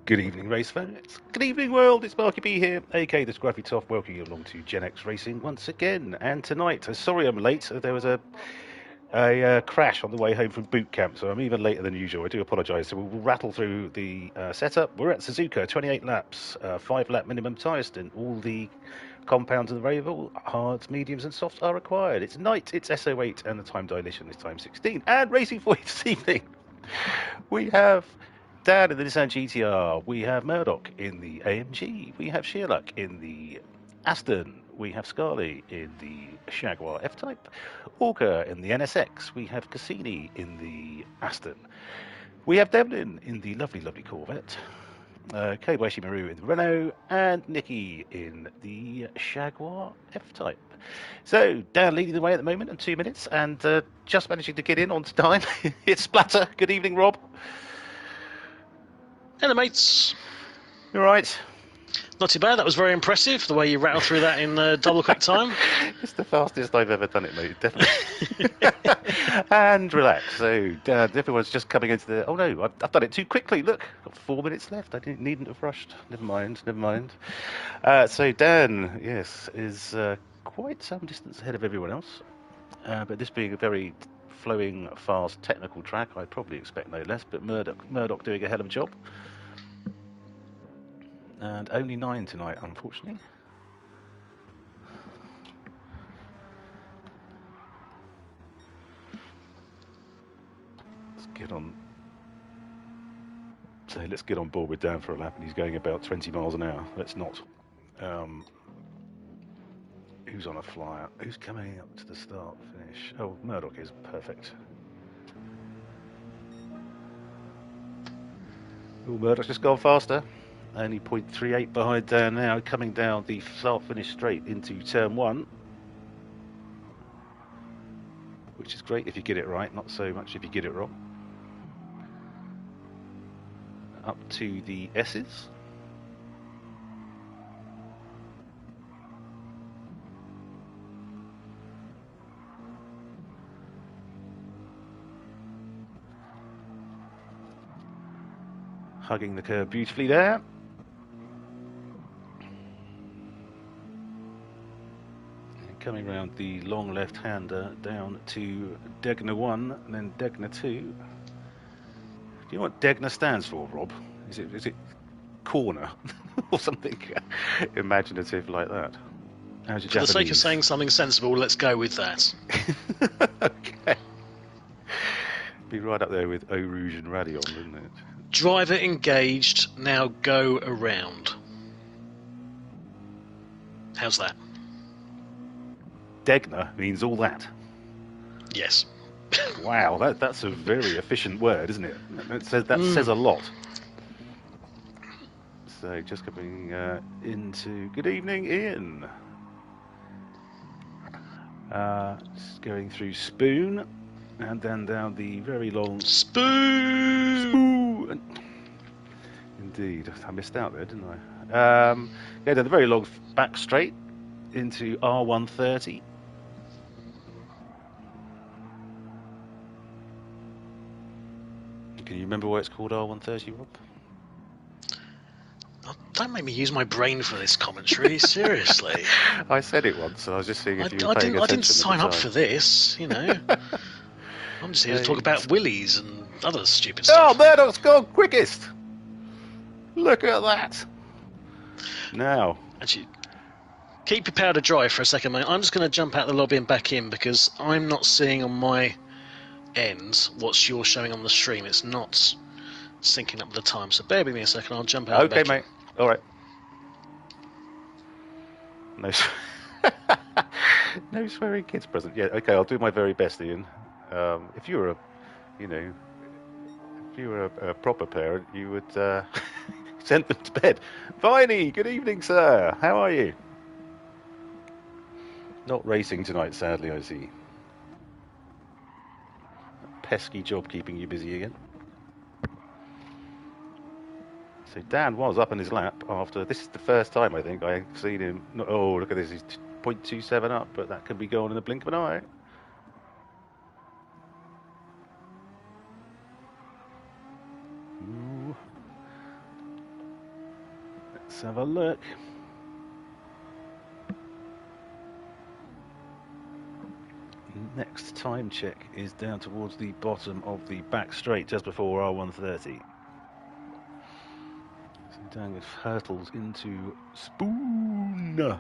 Good evening, race fans. Good evening, world. It's Marky B here, aka the Scruffy Toff, welcoming you along to Gen X Racing once again. And tonight, sorry I'm late. There was a crash on the way home from boot camp, so I'm even later than usual. I do apologise. So we'll rattle through the setup. We're at Suzuka, 28 laps, 5-lap minimum tyre stint. All the compounds and the variable hards, mediums, and softs are required. It's night. It's SO8, and the time dilation is time 16. And racing for you this evening, we have Dan in the Nissan GTR. We have Murdoch in the AMG. We have Sheerluck in the Aston. We have Scarlett in the Jaguar F-Type. Orca in the NSX. We have Cassini in the Aston. We have Devlin in the lovely, lovely Corvette. Kobayashi Maru in the Renault. And Nikki in the Jaguar F-Type. So, Dan leading the way at the moment in 2 minutes and just managing to get in on time. It's Splatter. Good evening, Rob. Hello, mates. You all right? Not too bad. That was very impressive, the way you rattled through that in double quick time. It's the fastest I've ever done it, mate, definitely. And relax. So, everyone's just coming into the... Oh, no, I've done it too quickly. Look, got 4 minutes left. I needn't have rushed. Never mind. So, Dan, yes, is quite some distance ahead of everyone else. But this being a very flowing, fast, technical track, I'd probably expect no less. But Murdoch doing a hell of a job. And only 9 tonight, unfortunately. Let's get on. So let's get on board with Dan for a lap, and he's going about 20 miles an hour. Let's not. Who's on a flyer? Who's coming up to the start finish? Oh, Murdoch is perfect. Oh, Murdoch's just gone faster. Only 0.38 behind Dan now, coming down the start finish straight into turn 1. Which is great if you get it right, not so much if you get it wrong. Up to the S's. Hugging the curve beautifully there. And coming round the long left-hander down to Degner 1 and then Degner 2. Do you know what Degner stands for, Rob? Is it corner or something imaginative like that? How's your For the Japanese? sake of saying something sensible, let's go with that. Okay. Be right up there with Eau Rouge and Radion, wouldn't it? Driver engaged, now go around. How's that? Degner means all that. Yes. Wow, that's a very efficient word, isn't it? That says a lot. So just coming into... Good evening, Ian. Just going through Spoon, and then down the very long... Spoon! Indeed, I missed out there, didn't I? Yeah, down the very long back straight into R130. Can you remember why it's called R130, Rob? Oh, don't make me use my brain for this commentary, seriously. I said it once, and I was just seeing if you were paying attention. I didn't sign up for this, you know. I'm just here to talk about willies and other stupid stuff. Oh, Murdoch's gone quickest! Look at that! Now. Actually, keep your powder dry for a second, mate. I'm just going to jump out the lobby and back in because I'm not seeing on my end what you're showing on the stream. It's not syncing up with the time, so bear with me a second. I'll jump out. Okay, mate. All right. No, no swearing kids present. Yeah. Okay, I'll do my very best, Ian. If you were a proper parent, you would send them to bed. Viney, good evening, sir. How are you? Not racing tonight, sadly, I see. Pesky job keeping you busy again. So Dan was up in his lap after... This is the first time, I think, I've seen him... Oh, look at this. He's 0.27 up, but that could be going in the blink of an eye. Ooh. Let's have a look. Next time check is down towards the bottom of the back straight, just before R130. So Dan hurtles into Spoon.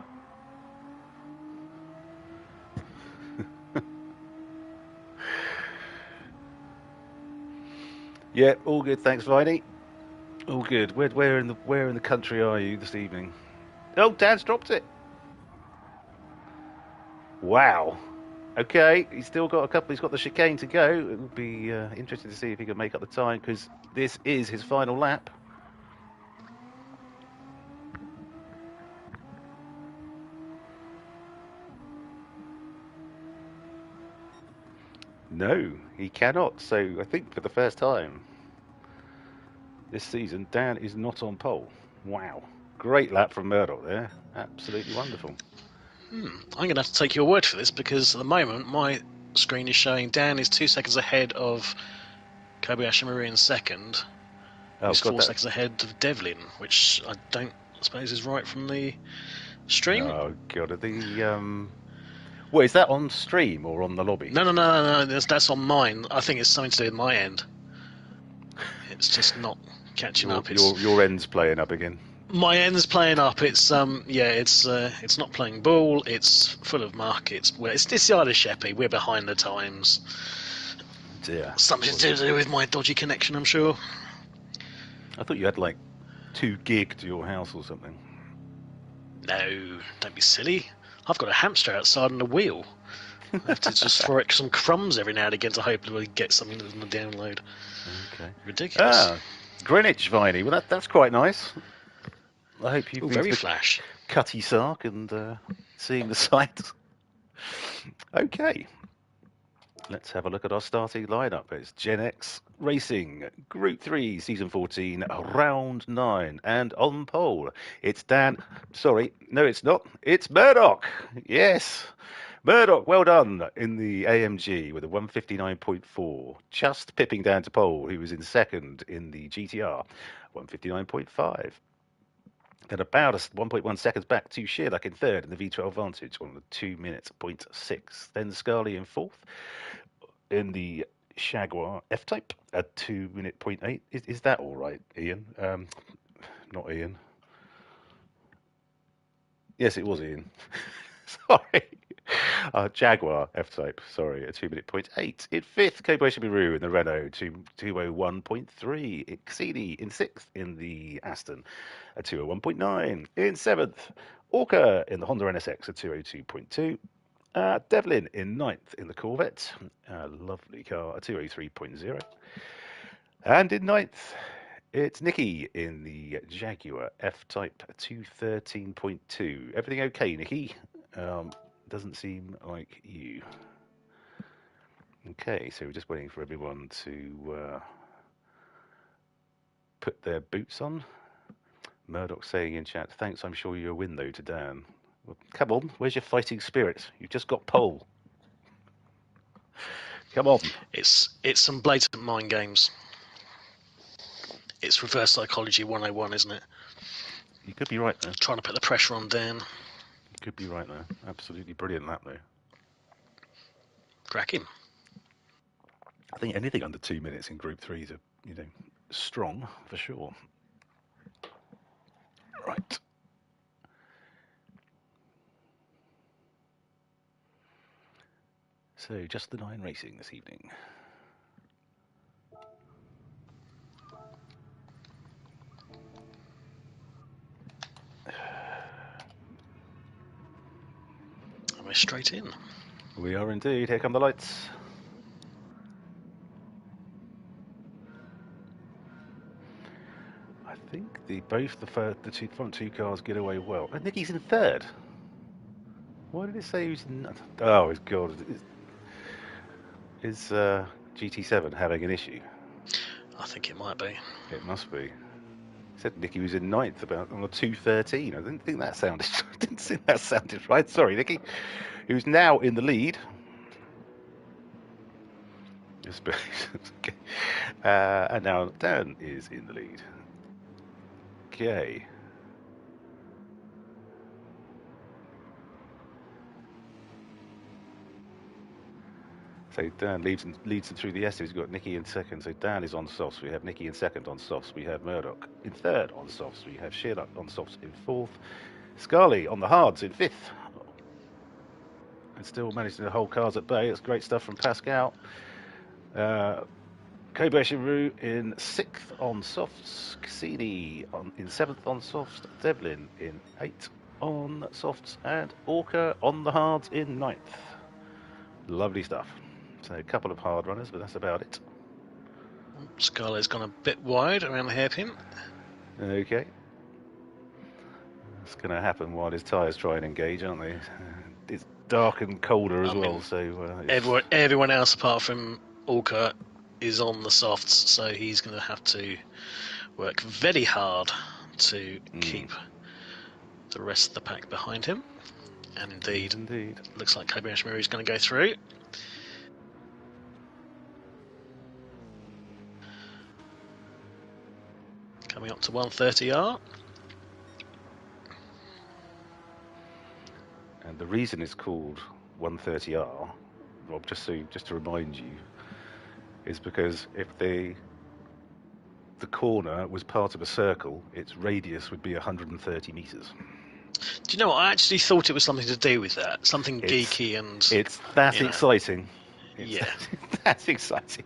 Yeah, all good. Thanks, Viney. All good. Where in the country are you this evening? Oh, Dan's dropped it. Wow. Okay, he's still got a couple. He's got the chicane to go. It would be interesting to see if he can make up the time, because this is his final lap. No, he cannot. So I think for the first time this season, Dan is not on pole. Wow. Great lap from Murdoch there. Absolutely wonderful. I'm going to have to take your word for this, because at the moment my screen is showing Dan is 2 seconds ahead of Kobayashi Maru in second. He's 4 seconds ahead of Devlin, which I don't suppose is right from the stream. Oh, God. What, is that on stream or on the lobby? No. That's on mine. I think it's something to do with my end. It's just not catching up. Your end's playing up again. My end's playing up. It's it's not playing ball. It's full of muck. It's the Isle of Sheppey. We're behind the times. Dear. Something to do with my dodgy connection, I'm sure. I thought you had like 2 gig to your house or something. No, don't be silly. I've got a hamster outside on the wheel. I have to just throw it some crumbs every now and again to hope that we get something on the download. Okay. Ridiculous. Ah, Greenwich, Viney. Well, that's quite nice. I hope you've been very to flash. Cutty Sark and seeing the sights. Okay. Let's have a look at our starting lineup. It's Gen X Racing, Group 3, Season 14, Round 9. And on pole, it's Dan. Sorry, no, it's not. It's Murdoch. Yes. Murdoch, well done in the AMG with a 159.4. Just pipping down to pole, who was in second in the GTR, 159.5. Then about 1.1 seconds back to Shearluck in third in the V12 Vantage on the 2 minutes, 0.6. Then Scarlett in fourth in the Jaguar F-Type at 2 minute 0.8. Is that all right, Ian? Not Ian. Yes, it was Ian. Sorry. Jaguar F-Type, sorry, at 2 minute 0.8. In fifth, Kobayashi Maru in the Renault, 201.3. Exceedi in sixth in the Aston at 201.9. In seventh, Orca in the Honda NSX at 202.2. Devlin in ninth in the Corvette, a lovely car, at 203.0. And in ninth, it's Nicky in the Jaguar F-Type 213.2. Everything okay, Nicky? Doesn't seem like you. Okay, so we're just waiting for everyone to put their boots on. Murdoch saying in chat, thanks, I'm sure you'll win though to Dan. Well, come on, where's your fighting spirit? You've just got pole. Come on. It's some blatant mind games. It's reverse psychology 101, isn't it? You could be right there. Trying to put the pressure on Dan. You could be right there. Absolutely brilliant lap though. Cracking. I think anything under 2 minutes in Group 3 is, strong for sure. Right. So, just the 9 racing this evening. And we're straight in. We are indeed. Here come the lights. I think the front two cars get away well. I think he's in third. Why did it say he's in? Oh, God. Is GT7 having an issue? I think it might be. It must be. Said Nicky was in ninth on a 213. I didn't think that sounded. Didn't think that sounded right. Sorry, Nicky. Who's now in the lead? Okay. And now Dan is in the lead. Okay. So Dan leads them through the S's. We've got Nicky in second. So Dan is on softs. We have Nicky in second on softs. We have Murdoch in third on softs. We have Shearluck on softs in fourth. Scarley on the hards in fifth. And still managing to hold cars at bay. It's great stuff from Pascal. Kobayashi Maru in sixth on softs. Cassini in seventh on softs. Devlin in eighth on softs. And Orca on the hards in ninth. Lovely stuff. So a couple of hard runners, but that's about it. Scarlet's gone a bit wide around the hairpin. Okay. It's going to happen while his tyres try and engage, aren't they? It's dark and colder as well, so... everyone else apart from Orca is on the softs, so he's going to have to work very hard to keep the rest of the pack behind him. And indeed. Looks like Kobayashi Maru is going to go through. Coming up to 130R. And the reason it's called 130R, Rob, just to remind you, is because if the corner was part of a circle, its radius would be 130 meters. Do you know what? I actually thought it was something to do with that. Something geeky and... It's that exciting. Yeah. That's exciting.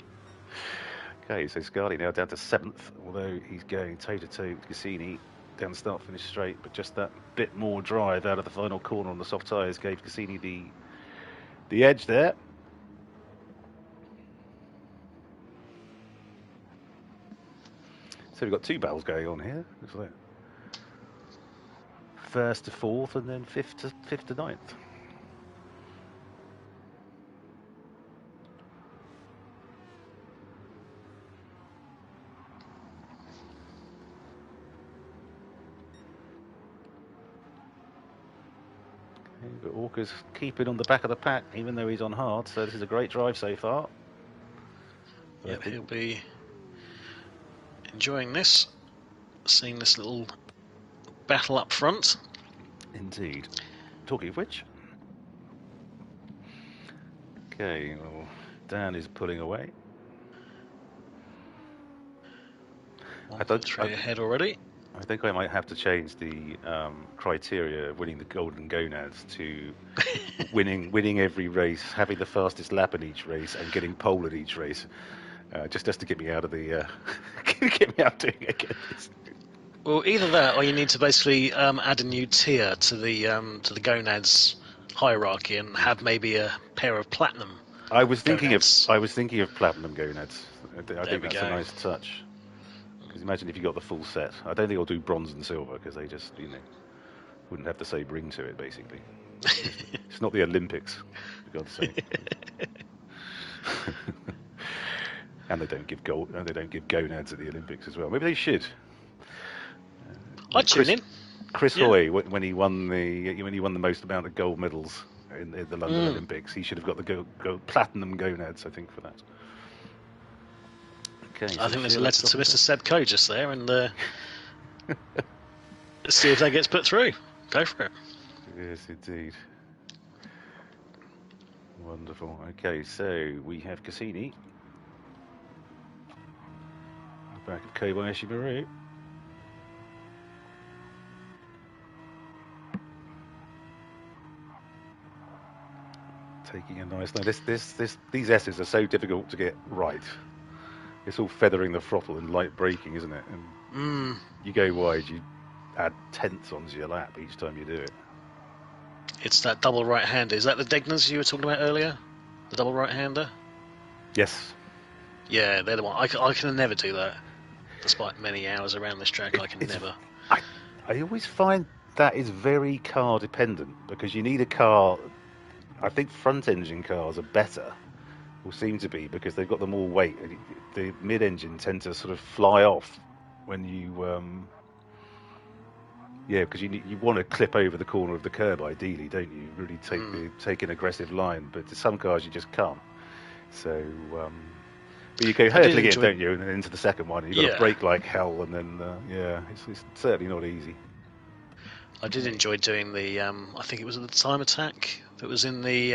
Okay, so Scarlett now down to 7th, although he's going toe-to-toe with Cassini down the start-finish straight, but just that bit more drive out of the final corner on the soft tyres gave Cassini the edge there. So we've got two battles going on here. Looks like first to fourth and then fifth to ninth. Okay, but Orca's keeping on the back of the pack, even though he's on hard. So this is a great drive so far. Yep, he'll be enjoying this, seeing this little battle up front. Indeed. Talking of which, okay, well, Dan is pulling away. Three ahead already. I think I might have to change the criteria of winning the Golden Gonads to winning every race, having the fastest lap in each race, and getting pole at each race, just to get me out of the get me out doing it again. Well, either that, or you need to basically add a new tier to the Gonads hierarchy and have maybe a pair of platinum. I was thinking Gonads. of platinum Gonads. I think that's a nice touch. Because imagine if you got the full set. I don't think I'll do bronze and silver because they just wouldn't have the same ring to it. Basically, it's not the Olympics, for God's sake. And they don't give gold. And they don't give gonads at the Olympics as well. Maybe they should. I'd tune in. Chris Hoy, when he won the most amount of gold medals in the London Olympics, he should have got the platinum gonads, I think, for that. Okay, I think there's a letter to Mr. Seb Coe just there, and let's see if that gets put through. Go for it. Yes, indeed. Wonderful. Okay, so we have Cassini. Back of Kobayashi Maru. Taking a nice line. These S's are so difficult to get right. It's all feathering the throttle and light braking, isn't it? And you go wide, you add tenths onto your lap each time you do it. It's that double right-hander. Is that the Degners you were talking about earlier? The double right-hander? Yes. Yeah, they're the one. I can never do that. Despite many hours around this track, I can never. I always find that is very car dependent because you need a car. I think front engine cars are better, or seem to be, because they've got the more weight. The mid engine tend to sort of fly off when you, because you want to clip over the corner of the curb ideally, don't you? Really take an aggressive line, but to some cars you just can't. So. But you go hurtling it, don't you, and then into the second one, and you've got to brake like hell, and then, it's certainly not easy. I did enjoy doing the, I think it was the time attack that was in the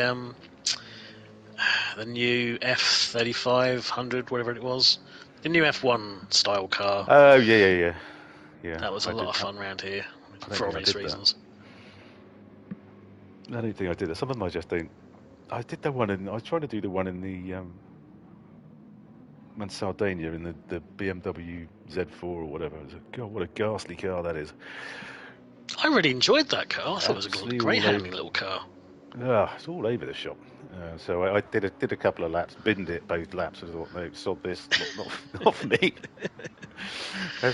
the new F3500, whatever it was. The new F1 style car. Oh, yeah. That was a lot of fun around here, for obvious reasons. I don't think I did that. Some of them I just don't. I did the one I was trying to do the one in Sardinia in the BMW Z4 or whatever. God, what a ghastly car that is. I really enjoyed that car. I thought it was a great handling little car. It's all over the shop. So I did a couple of laps, binned it both laps. I thought, no, sod this, not for me.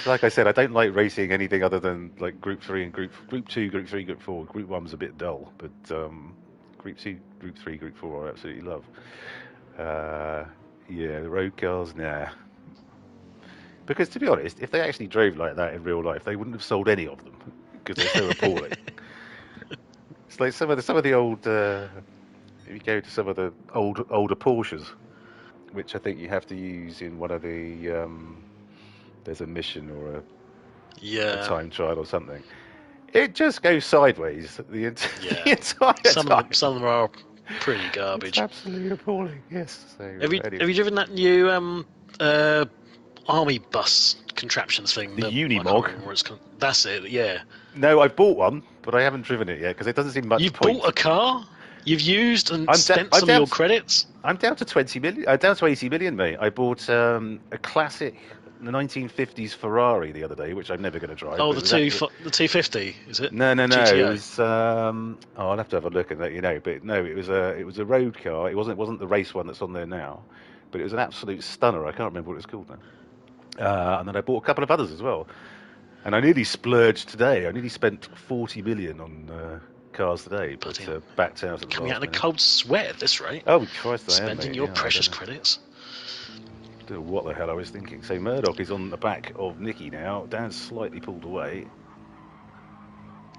Like I said, I don't like racing anything other than like Group 3 and Group 2, Group 3, Group 4. Group 1's a bit dull, but Group 2, Group 3, Group 4 I absolutely love. Yeah, the road cars, nah. Because to be honest, if they actually drove like that in real life, they wouldn't have sold any of them because they're so appalling. It's like some of the old. If you go to some of the older Porsches, which I think you have to use in one of the. There's a mission or a time trial or something. It just goes sideways the entire time. Some of them are pretty garbage. It's absolutely appalling. Yes. So, have you driven that new army bus contraptions thing? The Unimog. That's it. Yeah. No, I bought one, but I haven't driven it yet because it doesn't seem much. You've bought a car. You've used and spent some of your credits. I'm down to 20 million. Down to 80 million, mate. I bought a classic. The 1950s Ferrari the other day, which I'm never going to drive. Oh, the 250, is it? No. GTO. It was. I'll have to have a look and let you know. But no, it was a road car. It wasn't the race one that's on there now, but it was an absolute stunner. I can't remember what it's called now. And then I bought a couple of others as well. And I nearly splurged today. I nearly spent 40 million on cars today, but backed out at the coming out in a cold sweat at this rate. Oh Christ! Spending your precious credits. I don't know what the hell I was thinking. So Murdoch is on the back of Nicky now. Dan's slightly pulled away.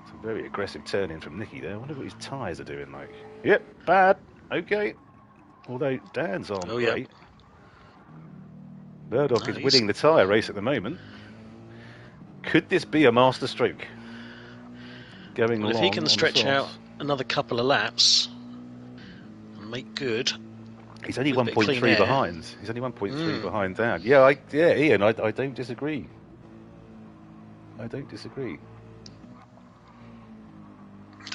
It's a very aggressive turn in from Nicky there. I wonder what his tyres are doing like. Yep, bad. Okay. Although Dan's on great. Murdoch is winning the tyre race at the moment. Could this be a master stroke? Going well, if he can stretch out another couple of laps and make good. He's only 1.3 behind. He's only 1.3 behind Dan. Yeah, Ian, I don't disagree. I don't disagree.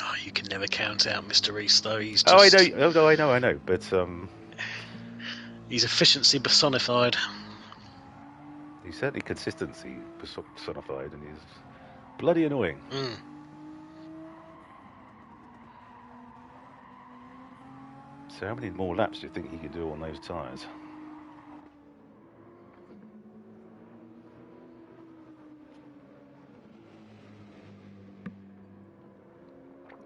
Oh, you can never count out Mr. Reese, though. He's just... I know. But he's efficiency personified. He's certainly consistency personified, and he's bloody annoying. So how many more laps do you think he can do on those tyres?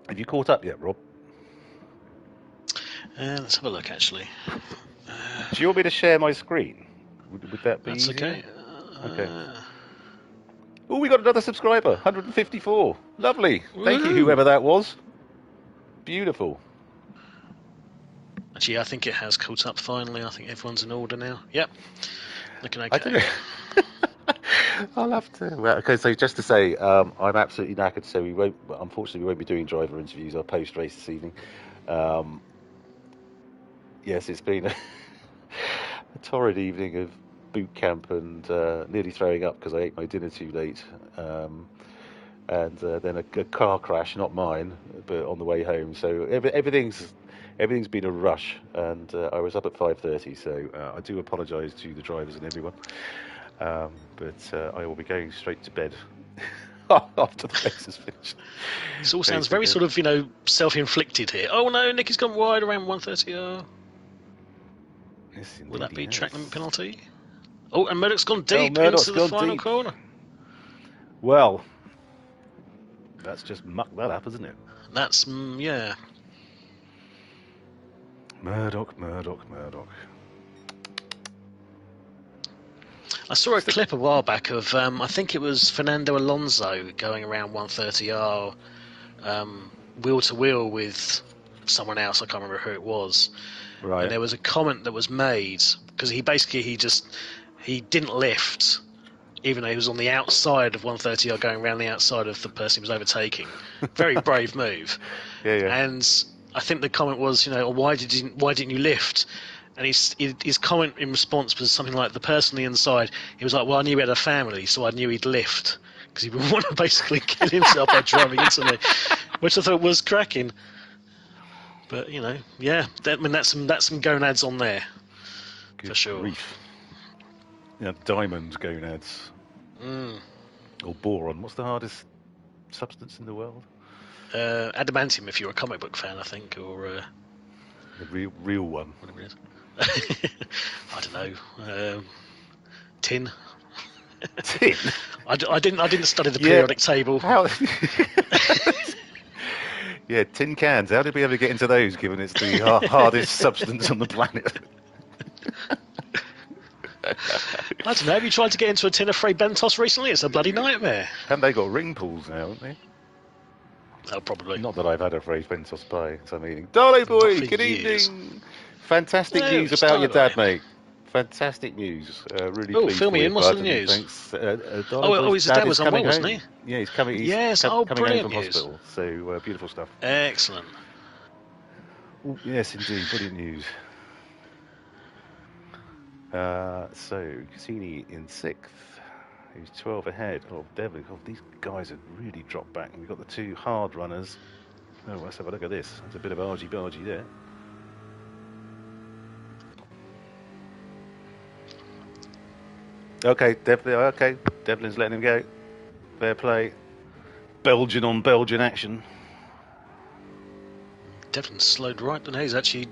Have you caught up yet, Rob? Let's have a look, actually. Do you want me to share my screen? Would that be That's easier? okay. Okay. Oh, we got another subscriber, 154. Lovely. Thank you, whoever that was. Beautiful. Actually, I think it has caught up finally. I think everyone's in order now. Yep. Looking okay. I don't know. I'll have to. Well, okay, so just to say, I'm absolutely knackered, so unfortunately, we won't be doing driver interviews or post-race this evening. Yes, it's been a torrid evening of boot camp and nearly throwing up because I ate my dinner too late. And then a car crash, not mine, but on the way home. So everything's been a rush, and I was up at 5:30, so I do apologise to the drivers and everyone. But I will be going straight to bed after the race is finished. This all sounds very sort of, self-inflicted here. Oh no, Nicky's gone wide around 130. Yes, will that be track limit penalty? Oh, and Murdoch's gone deep into the final corner. Well, that's just mucked that up, isn't it? That's, yeah. Murdoch. I saw a clip a while back of, I think it was Fernando Alonso going around 130R wheel to wheel with someone else. I can't remember who it was. Right. And there was a comment that was made because he didn't lift, even though he was on the outside of 130R going around the outside of the person he was overtaking. Very brave move. Yeah. And I think the comment was, why didn't you lift? And his comment in response was something like, the person on the inside, he was like, well, I knew he had a family, so I knew he'd lift, because he would want to basically kill himself by driving into me, which I thought was cracking. But, yeah, that's some gonads on there, Good for sure. grief. Diamond gonads. Or boron. What's the hardest substance in the world? Adamantium, if you're a comic book fan, I think, or The real one. whatever it is. I don't know. Tin. Tin. I didn't study the periodic table. How? Yeah, tin cans. How did we ever get into those, given it's the hardest substance on the planet? I don't know. Have you tried to get into a tin of Frey Bentos recently? It's a bloody nightmare. Haven't they got ring pools now, haven't they? Oh, probably. Not that I've had a Frey Bentos pie, so I'm eating. Darlo boy, good years. evening. Fantastic news it's about your dad, Darlo. mate. Fantastic news. Really pleased fill me for in. you, What's bud, the and news? thanks. Darlo His dad was coming unwell, wasn't home. he? Yeah, he's coming. Yes. coming home Brilliant from news. hospital. So beautiful stuff. Excellent. Ooh, yes, indeed, brilliant news. So Cassini in 6th. Who's 12 ahead of Devlin. Oh, these guys have really dropped back. And we've got the two hard runners. Oh, let's have a look at this. There's a bit of argy-bargy there. Okay, Devlin's letting him go. Fair play. Belgian on Belgian action. Devlin slowed right, didn't he? He's actually...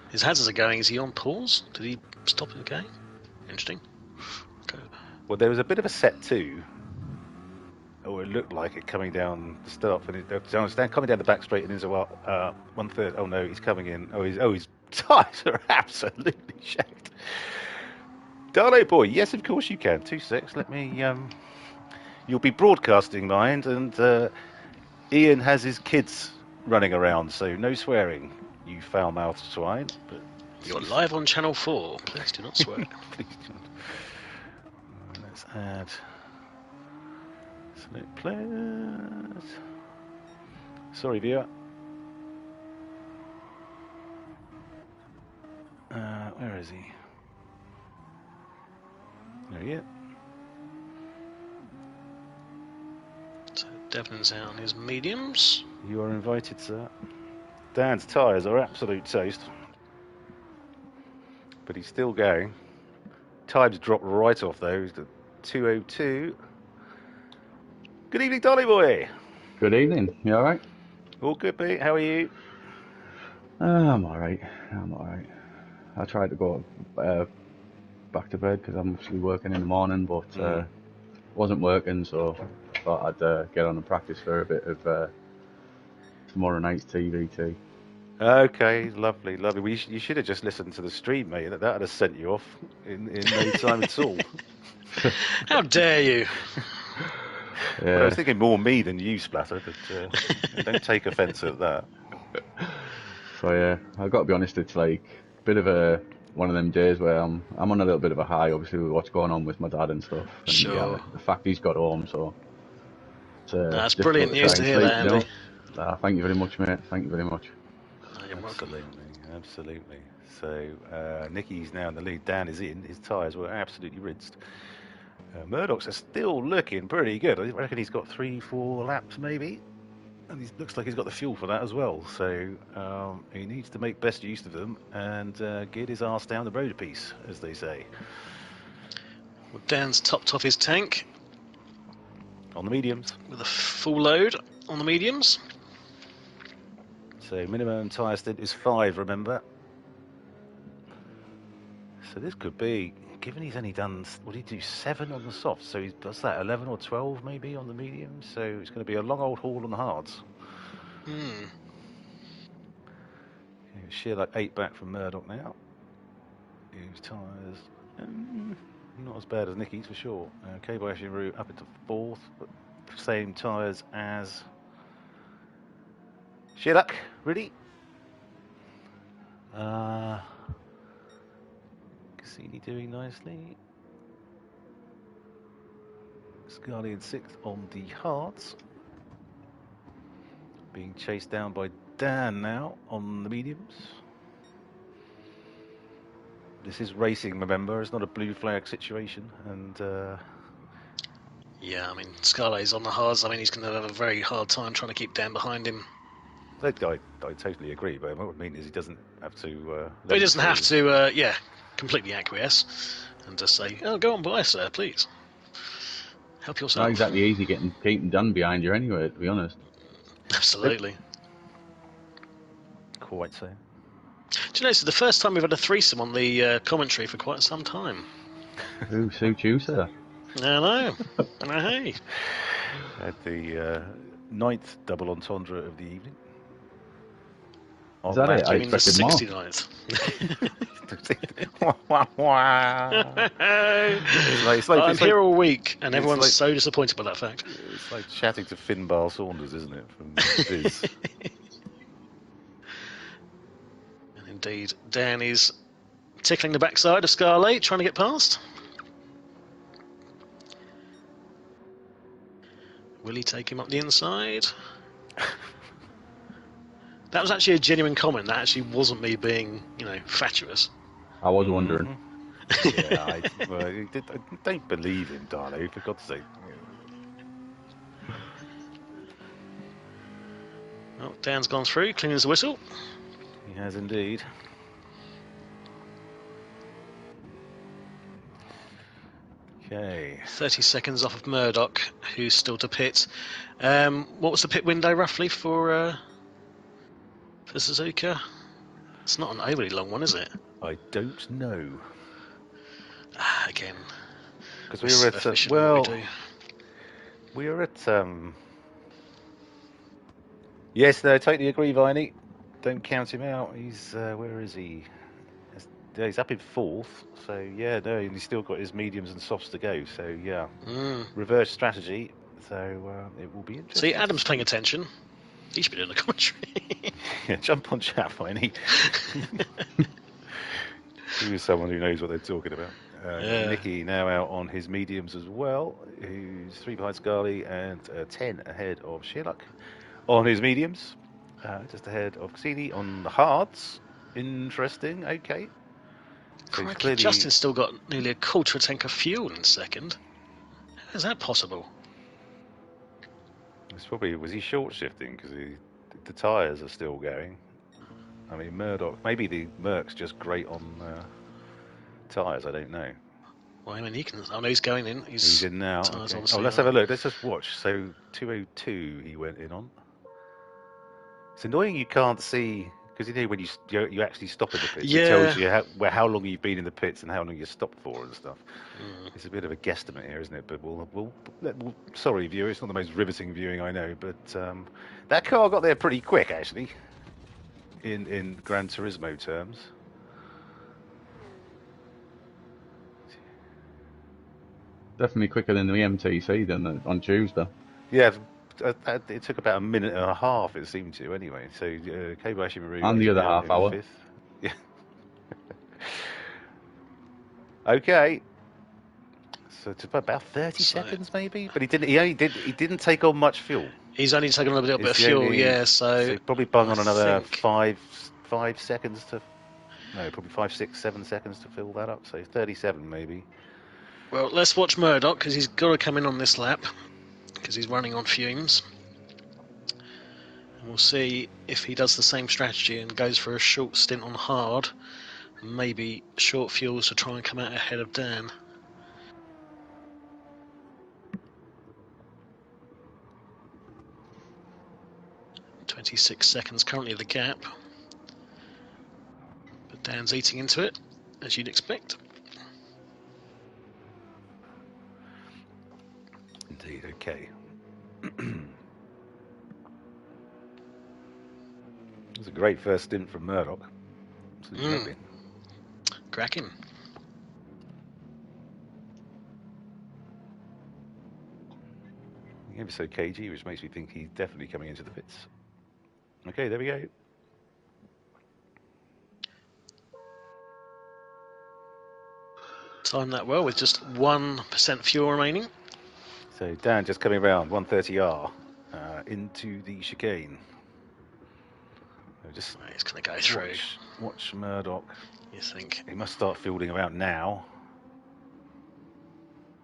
His hazards are going. Is he on pause? Did he stop it again? Interesting. Okay. Well, there was a bit of a set 2. Or it looked like it coming down the start, and coming down the back straight and into 1/3. Oh no, he's coming in. His tires are absolutely shagged. Darlo boy, yes, of course you can. 2.6. Let me. You'll be broadcasting, mind, and Ian has his kids running around, so no swearing, you foul-mouthed swine. But you're live on Channel 4. Please do not swear. Please do not. Let's add. Select players. Sorry, viewer. Where is he? There he is. So Devlin's out on his mediums. You are invited, sir. Dan's tyres are absolute toast. But he's still going. Time's dropped right off though. He's at 2:02. Good evening, Dolly boy. Good evening. You all right? All good, mate. How are you? I'm all right. I tried to go back to bed because I'm actually working in the morning, but wasn't working, so I thought I'd get on and practice for a bit of tomorrow night's TVT. Okay, lovely. Well, you should have just listened to the stream, mate. That would have sent you off in no time at all. How dare you? Yeah. Well, I was thinking more me than you, Splatter, but don't take offence at that. So yeah, I've got to be honest, it's like a bit of one of them days where I'm on a little bit of a high, obviously, with what's going on with my dad and stuff. And sure. Yeah, the fact he's got home, so it's that's brilliant news to hear, sleep, that, Andy. Thank you very much, mate. Thank you very much. You're welcome. Absolutely. So Nicky's now in the lead. Dan is in. His tyres were absolutely rinsed. Murdoch's are still looking pretty good. I reckon he's got 3-4 laps maybe. And he looks like he's got the fuel for that as well. So he needs to make best use of them and get his arse down the road a piece, as they say. Well, Dan's topped off his tank. On the mediums. With a full load on the mediums. So minimum tyre stint is 5, remember. So this could be, given he's only done, what did he do, 7 on the soft, so he does that 11 or 12 maybe on the medium, so it's going to be a long old haul on the hards. Sheer like 8 back from Murdoch now. His tyres, not as bad as Nicky's for sure. Kobayashi route up into 4th, but same tyres as Sheerluck, really. Cassini doing nicely. Scully in 6th on the hards. Being chased down by Dan now on the mediums. This is racing, remember? It's not a blue flag situation, and Yeah, I mean, Scarlet's on the hards. I mean, he's going to have a very hard time trying to keep Dan behind him. I totally agree. But what I mean is, he doesn't have to. But he doesn't have to, completely acquiesce and just say, "Oh, go on by, sir, please. Help yourself." Not exactly easy keeping Dan behind you anyway, to be honest. Absolutely. Quite so. Do you know, it's the first time we've had a threesome on the commentary for quite some time. Who suits you, sir? I know. Hey. At the 9th double entendre of the evening. Is that it? I I mean the expected more. 69th. I'm here all week, and everyone's so disappointed by that fact. It's like chatting to Finbar Saunders, isn't it? From Viz. And indeed, Dan is tickling the backside of Scarlet, trying to get past. Will he take him up the inside? That was actually a genuine comment. That actually wasn't me being, fatuous. I was wondering. Yeah, I don't believe him, darling, for God's sake. Well, Dan's gone through, clean as a whistle. He has indeed. Okay. 30 seconds off of Murdoch, who's still to pit. What was the pit window roughly for Suzuka? It's not an overly long one, is it? I don't know. Again, because we were at we were at yes, no, I totally agree, Viney. Don't count him out. He's where is he? He's up in 4th, so yeah, no, and he's still got his mediums and softs to go. So yeah, reverse strategy. So it will be interesting. See, Adam's paying attention. He should be doing the commentary. Yeah, jump on chat, Viney. He was someone who knows what they're talking about. Nicky now out on his mediums as well, who's 3 behind Scarly and 10 ahead of Sherlock on his mediums. Just ahead of Cassini on the hards. Interesting, okay. So Crikey, Justin's still got nearly a quarter of a tank of fuel in second. How is that possible? It's probably, was he short shifting because the tyres are still going? I mean, Murdoch, maybe the Merc's just great on tyres, I don't know. Well, I mean, I know he's going in. He's in now. Okay. Oh, let's have a look. Let's just watch. So 202 he went in on. It's annoying you can't see, because when you actually stop in the pits, it tells you how long you've been in the pits and how long you stopped for and stuff. It's a bit of a guesstimate here, isn't it? But we'll sorry, viewer, it's not the most riveting viewing I know, but that car got there pretty quick, actually, in Gran Turismo terms. Definitely quicker than the MTC than on Tuesday. Yeah, it took about a minute and a half, it seemed to, anyway. So Kobayashi Maru and the other half hour. 5th. Yeah. Okay. So it's about 30 seconds, maybe. But he didn't take on much fuel. He's only taken on a little bit of fuel, So probably bung on another 5 seconds to. No, probably 5, 6, 7 seconds to fill that up. So 37, maybe. Well, let's watch Murdoch, because he's got to come in on this lap, because he's running on fumes. And we'll see if he does the same strategy and goes for a short stint on hard, and maybe short fuels to try and come out ahead of Dan. 26 seconds currently the gap. But Dan's eating into it, as you'd expect. Indeed, okay. It was a great first stint from Murdoch. Cracking. Ever so cagey, which makes me think he's definitely coming into the pits. Okay, there we go. Timed that well with just 1% fuel remaining. So Dan just coming around 130R into the chicane. So just he's going to go through. Watch Murdoch You think? He must start fielding around now.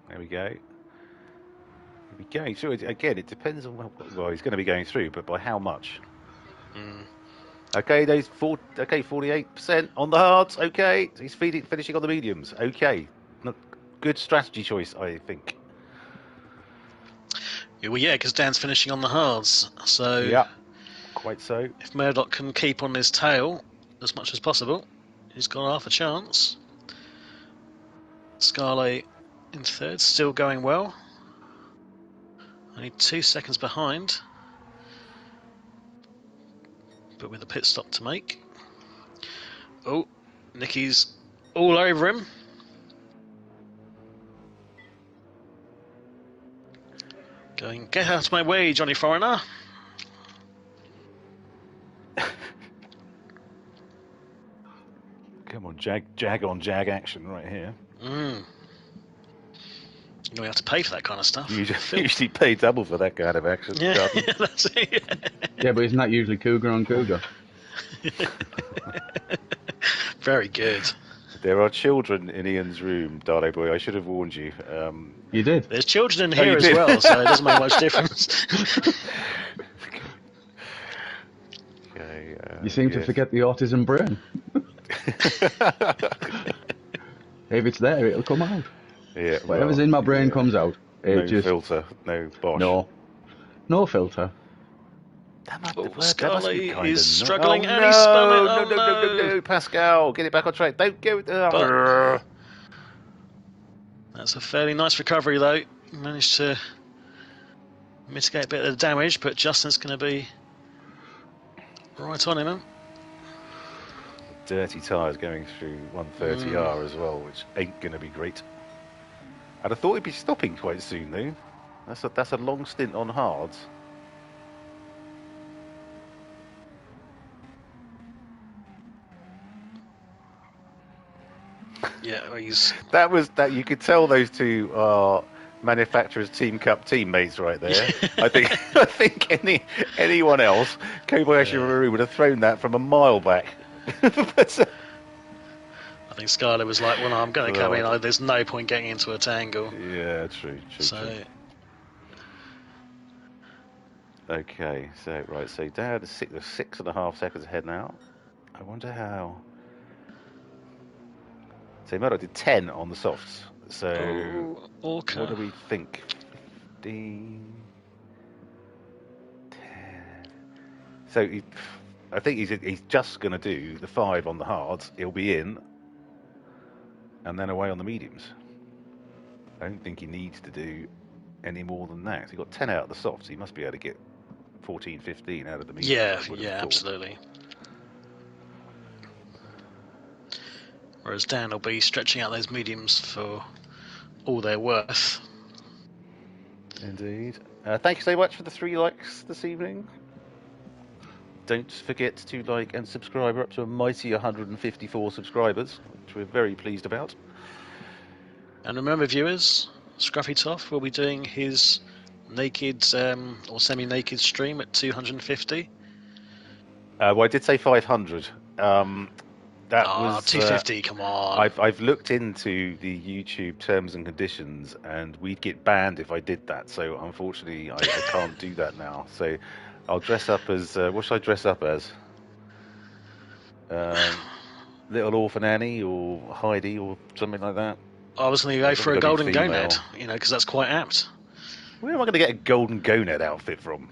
There we go. He'll be going through it again. It depends on well, he's going to be going through, but by how much? Okay, 48% on the hards. Okay, he's finishing on the mediums. Okay, good strategy choice, I think. Well, yeah, because Dan's finishing on the hards. So yeah, quite so. If Murdoch can keep on his tail as much as possible, he's got half a chance. Scarlet in third, still going well. Only 2 seconds behind, but with a pit stop to make. Oh, Nicky's all over him. Going, get out of my way, Johnny Foreigner. Come on, jag on jag action right here. You have to pay for that kind of stuff. You usually pay double for that kind of action. Yeah, that's it. Yeah, but isn't that usually cougar on cougar? Very good. There are children in Ian's room, Darlo boy. I should have warned you. You did. There's children in here as well, so it doesn't make much difference. Okay, you seem to forget the autism brain. If it's there, it'll come out. Yeah, Whatever's in my brain comes out. No filter, no bosh. No filter. Scarlet is struggling and he's spun it. No, Pascal, get it back on track. Don't go. That's a fairly nice recovery, though. Managed to mitigate a bit of the damage, but Justin's going to be right on him. Dirty tyres going through 130R as well, which ain't going to be great. I'd have thought he'd be stopping quite soon, though. That's a long stint on hards. Yeah, he's... That you could tell those two are manufacturers Team Cup teammates right there. I think anyone else, Kobayashi Maru would have thrown that from a mile back. But, I think Scarlet was like, well, no, I'm going to come in. There's no point getting into a tangle. Yeah, true. So. Okay, so down to 6.5 seconds ahead now. I wonder how. So Murdoch did 10 on the softs. So what do we think? 15, 10. So I think he's just going to do the 5 on the hards. He'll be in, and then away on the mediums. I don't think he needs to do any more than that. So he got 10 out of the softs. He must be able to get 14, 15 out of the mediums. Yeah, absolutely. Whereas Dan will be stretching out those mediums for all they're worth. Indeed. Thank you so much for the 3 likes this evening. Don't forget to like and subscribe. We're up to a mighty 154 subscribers, which we're very pleased about. And remember, viewers, Scruffy Toff will be doing his naked or semi-naked stream at 250. Well, I did say 500. That was 250. Come on. I've looked into the YouTube terms and conditions, and we'd get banned if I did that. So unfortunately, I can't do that now. So I'll dress up as what should I dress up as? Little Orphan Annie or Heidi or something like that. I was going to go for a golden gonad, because that's quite apt. Where am I going to get a golden gonad outfit from?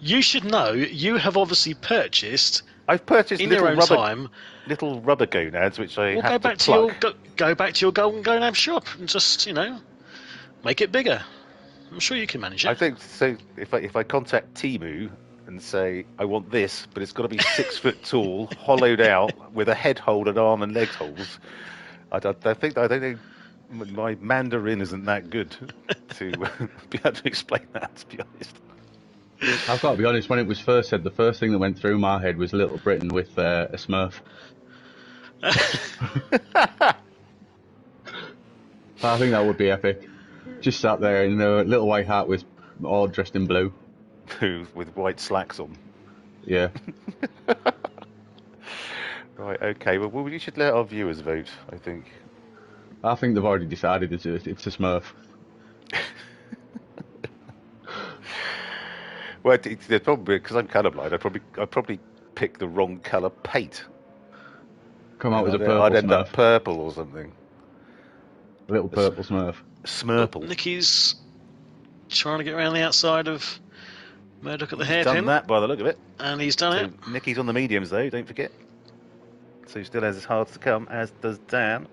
You should know. You have obviously purchased. I've purchased in your own time little rubber gonads, which I have go back to pluck. Go back to your golden gonad shop and just make it bigger. I'm sure you can manage it. I think so. If I contact Temu and say I want this, but it's got to be 6 foot tall, hollowed out with a head hole and arm and leg holes. I don't think my Mandarin isn't that good to be able to explain that. To be honest, I've got to be honest. When it was first said, the first thing that went through my head was Little Britain with a Smurf. I think that would be epic. Just sat there in a little white hat with all dressed in blue, with white slacks on. Yeah. Right, Okay, well, we should let our viewers vote, I think. I think they've already decided it's a Smurf. Well, it's probably because I'm colourblind. I'd probably pick the wrong colour paint. Come out And as a I'd purple end Smurf. up purple or something. A little purple Smurf. Oh, Smurple. Nicky's trying to get around the outside of Murdoch at the He's hairpin. done that by the look of it. And he's done So it. Nicky's on the mediums though, don't forget. So he still has his hard to come, as does Dan.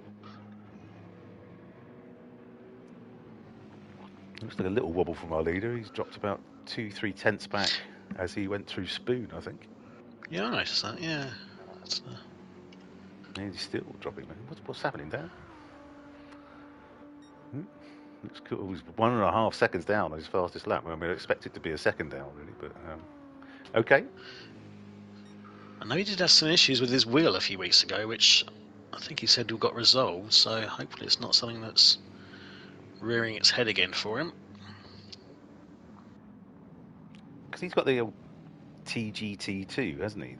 Looks like a little wobble from our leader. He's dropped about 2-3 tenths back as he went through Spoon, I think. Yeah, I noticed that, yeah. And he's still dropping. What's happening, Dan? Looks cool. He's 1.5 seconds down on his fastest lap. I mean, I expect it to be a second down, really, but okay. I know he did have some issues with his wheel a few weeks ago, which I think he said got resolved, so hopefully it's not something that's rearing its head again for him. Because he's got the old TGT2, hasn't he?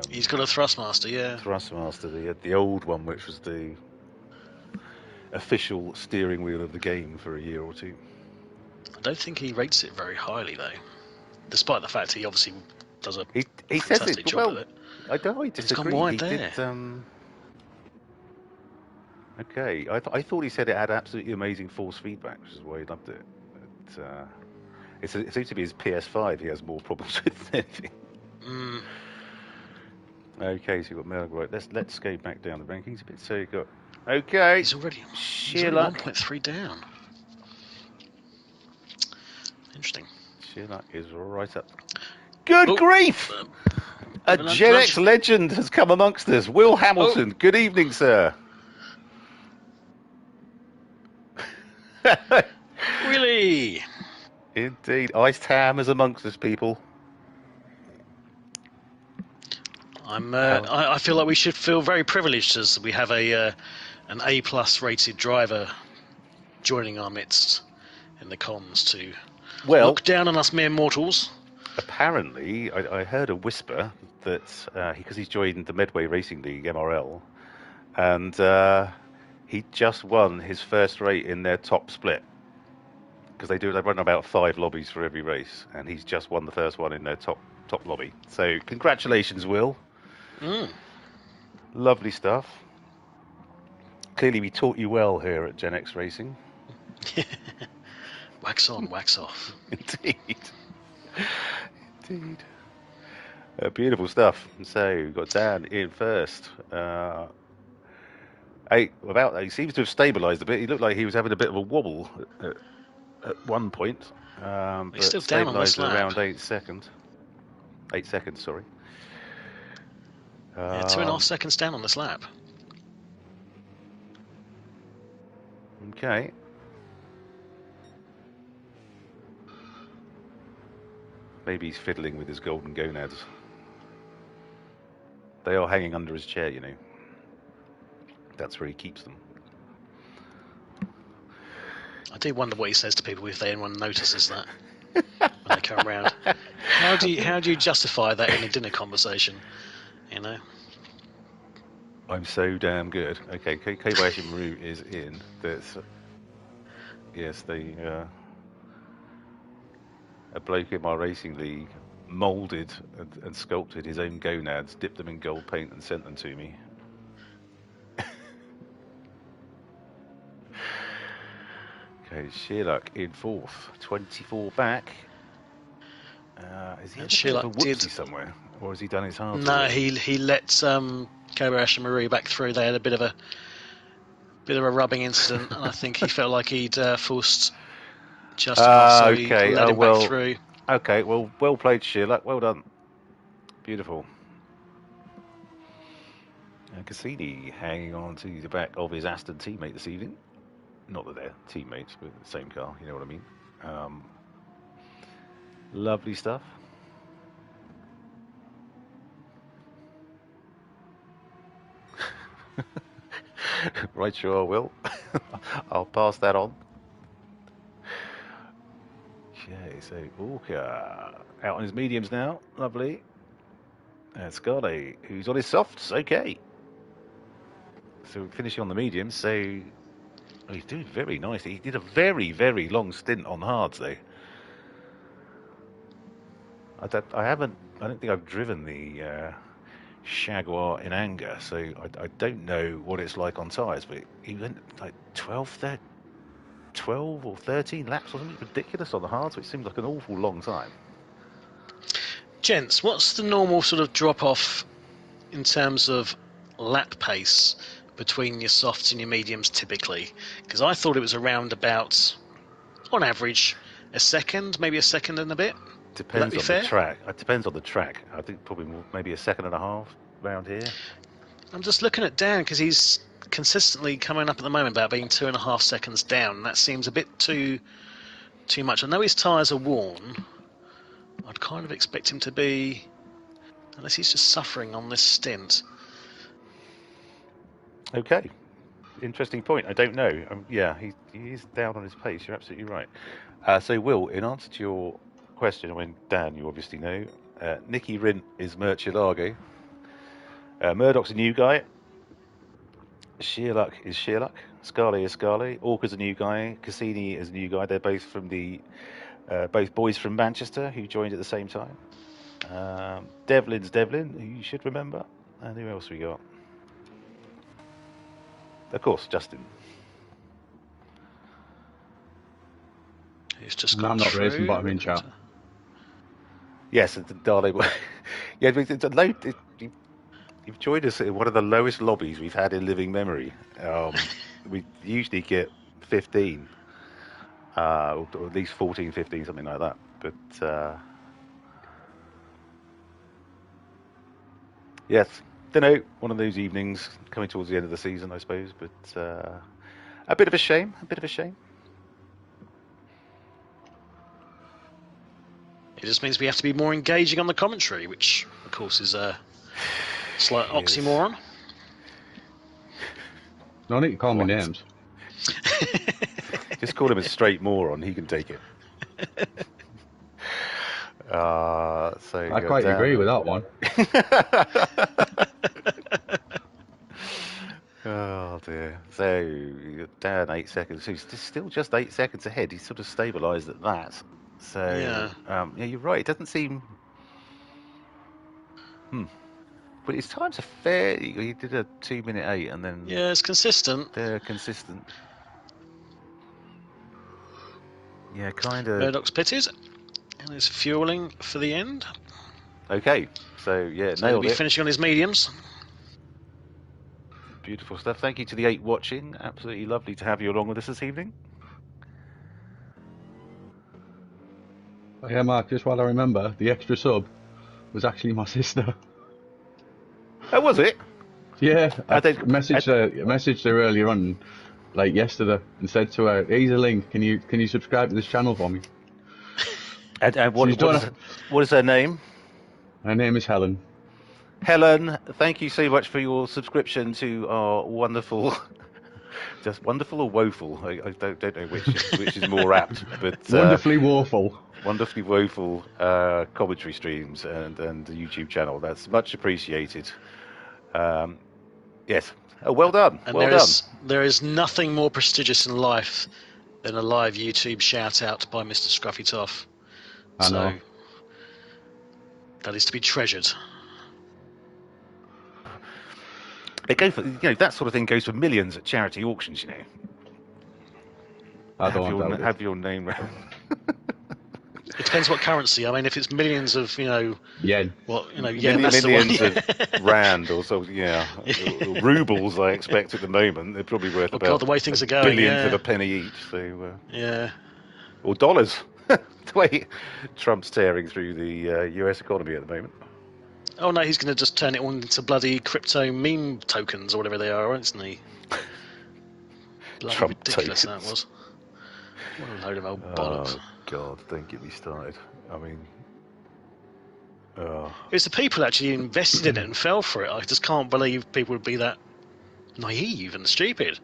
He's got a Thrustmaster, yeah. Thrustmaster, the old one, which was the official steering wheel of the game for a year or two. I don't think he rates it very highly, though, despite the fact he obviously does a he fantastic says job well, with it. I disagree. It's gone wide he there. did. Okay, I thought he said it had absolutely amazing force feedback, which is why he loved it. But, it seems to be his PS5 he has more problems with than anything. Okay, so you've got Mel. Right, let's go back down the rankings a bit. So you've got okay. He's already sheer luck. 1.3 down. Interesting. Sheer luck is right up. Good grief! A Gen X legend has come amongst us. Will Hamilton. Good evening, sir. Really? Indeed. Iced Ham is amongst us, people. I feel like we should feel very privileged as we have an A+ rated driver joining our midst in the comms to look down on us mere mortals. Apparently, I heard a whisper that because he's joined the Medway Racing League MRL, and he just won his first race in their top split. Because they run about 5 lobbies for every race, and he's just won the first one in their top lobby. So congratulations, Will. Lovely stuff. Clearly, we taught you well here at Gen X Racing. Wax on, wax off. Indeed. Beautiful stuff. So we've got Dan in first. He seems to have stabilised a bit. He looked like he was having a bit of a wobble at one point, but he's still down on this lap. Around 8 seconds. 8 seconds, sorry. Yeah, 2.5 seconds down on this lap. Okay. Maybe he's fiddling with his golden gonads. They are hanging under his chair, you know. That's where he keeps them. I do wonder what he says to people if anyone notices that when they come around. How do you justify that in a dinner conversation? You know. I'm so damn good. Okay, Kobayashi Maru is in. Yes, a bloke in my racing league moulded and sculpted his own gonads, dipped them in gold paint, and sent them to me. Okay, Sheerluck in fourth, 24 back. Is he had a whoopsie somewhere, or has he done his hard? No, he let Kobayashi and Marie back through. They had a bit of a rubbing incident, and I think he felt like he'd forced Justify, so he let him back through. Okay, well played, Sheerluck. Well done. Beautiful. Cassini hanging on to the back of his Aston teammate this evening. Not that they're teammates, but the same car, you know what I mean. Lovely stuff. Right, sure I will. I'll pass that on. Okay, so Orca out on his mediums now. Lovely. And Scarlet, who's on his softs. Okay. So finishing on the mediums. So he's doing very nicely. He did a very, very long stint on hards though. I don't think I've driven the Jaguar in anger, so I don't know what it's like on tyres. But he went like 12 or 13 laps or something ridiculous on the hards, which seems like an awful long time. Gents, what's the normal sort of drop-off in terms of lap pace between your softs and your mediums typically? Because I thought it was around about, on average, a second, maybe a second and a bit. Depends on the track. It depends on the track. I think probably maybe a second and a half around here. I'm just looking at Dan because he's consistently coming up at the moment about being 2.5 seconds down. That seems a bit too much. I know his tyres are worn. I'd kind of expect him to be, unless he's just suffering on this stint. Okay, interesting point. I don't know. Yeah, he is down on his pace. You're absolutely right. So, Will, in answer to your question, I mean, Dan, you obviously know, Nicky Rint is Murcielago. Murdoch's a new guy. Sheerluck is Sheerluck. Scarlett is Scarlett. Orca's a new guy. Cassini is a new guy. They're both from both boys from Manchester who joined at the same time. Devlin's Devlin, who you should remember. And who else we got? Of course, Justin. He's just I'm not racing, but I'm in chat. Yes, it's Darley. Yeah, it's a low. You've joined us in one of the lowest lobbies we've had in living memory. We usually get 15, or at least 14, 15, something like that. But yes, don't know. One of those evenings coming towards the end of the season, I suppose. But a bit of a shame. A bit of a shame. It just means we have to be more engaging on the commentary, which, of course, is a slight oxymoron. No need to call me names. Just call him a straight moron. He can take it. So I quite agree with that one. Oh dear. So down 8 seconds. So he's still just 8 seconds ahead. He's sort of stabilised at that. So yeah, you're right. It doesn't seem. But his times are fair. He did a 2:08 and then. Yeah, it's consistent. They're consistent. Yeah, kind of. Murdoch's pitted, and is fueling for the end. Okay, so yeah, so he'll be finishing on his mediums. Beautiful stuff. Thank you to the 8 watching. Absolutely lovely to have you along with us this evening. Yeah, Mark, just while I remember, the extra sub was actually my sister. Oh, was it? Yeah, I messaged her earlier on, like yesterday, and said to her, "Here's a link. Can you subscribe to this channel for me?" And what is her name? Her name is Helen. Helen, thank you so much for your subscription to our wonderful, just wonderful or woeful? I don't know which is more apt, but wonderfully woeful. Wonderfully woeful commentary streams and the YouTube channel. That's much appreciated. Yes. Oh, well done. And well done. There is nothing more prestigious in life than a live YouTube shout out by Mr. Scruffy Toff. I know. That is to be treasured. They go for, that sort of thing goes for millions at charity auctions, Have your name round. It depends what currency. I mean, if it's millions of, yen. yen, that's millions the one. of rand or so, yeah. Or rubles, I expect at the moment. They're probably worth about God, the way things are going, billions of a penny each. So, yeah. Or dollars. The way Trump's tearing through the US economy at the moment. Oh no, he's going to just turn it all into bloody crypto meme tokens or whatever they are, isn't he? Bloody Trump ridiculous tokens. that was. What a load of old bollocks. Oh God, don't get me started. I mean, it was the people actually invested in it and fell for it. I just can't believe people would be that naive and stupid.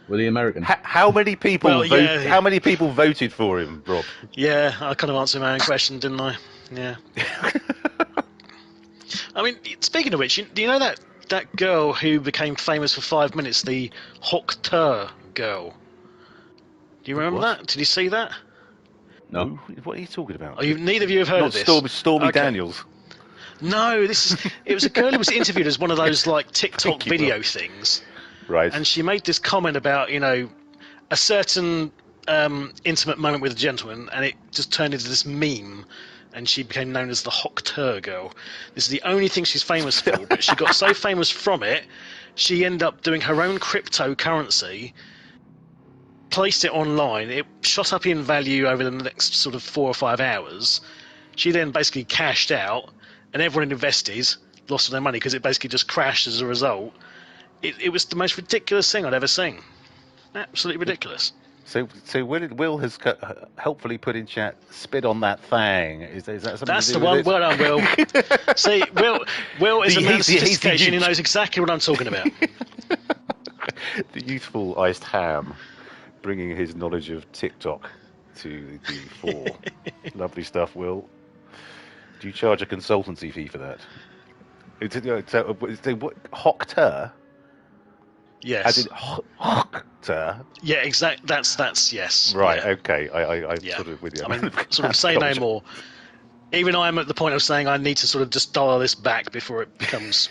Were the American? How many people? How many people voted for him, Rob? Yeah, I kind of answered my own question, didn't I? Yeah. I mean, speaking of which, do you know that that girl who became famous for 5 minutes, the Gr3 girl. Do you remember What? that? Did you see that? No. What are you talking about? Oh, neither of you have heard Not of this. Stormy Okay. Daniels. No, it was a girl who was interviewed as one of those like TikTok Thank you, video Will. things, Right. and she made this comment about a certain intimate moment with a gentleman, and it just turned into this meme, and she became known as the Gr3 girl. This is the only thing she's famous for, but she got so famous from it, she ended up doing her own cryptocurrency, placed it online, it shot up in value over the next sort of 4 or 5 hours. She then basically cashed out, and everyone invested lost all their money because it basically just crashed as a result. It was the most ridiculous thing I'd ever seen. Absolutely ridiculous. So Will has helpfully put in chat, spit on that thang. Is that something That's to do the one. with Well done, Will. See, Will is a man of He's the sophistication. He youth. knows exactly what I'm talking about. The youthful iced ham, bringing his knowledge of TikTok to the fore. Lovely stuff, Will. Do you charge a consultancy fee for that? It's what Gr3? Yes. As in Gr3? Yeah, exactly. That's yes. Right. Yeah. Okay. I'm Yeah. sort of with you. I mean, sort of say no more. Even I'm at the point of saying I need to sort of just dial this back before it becomes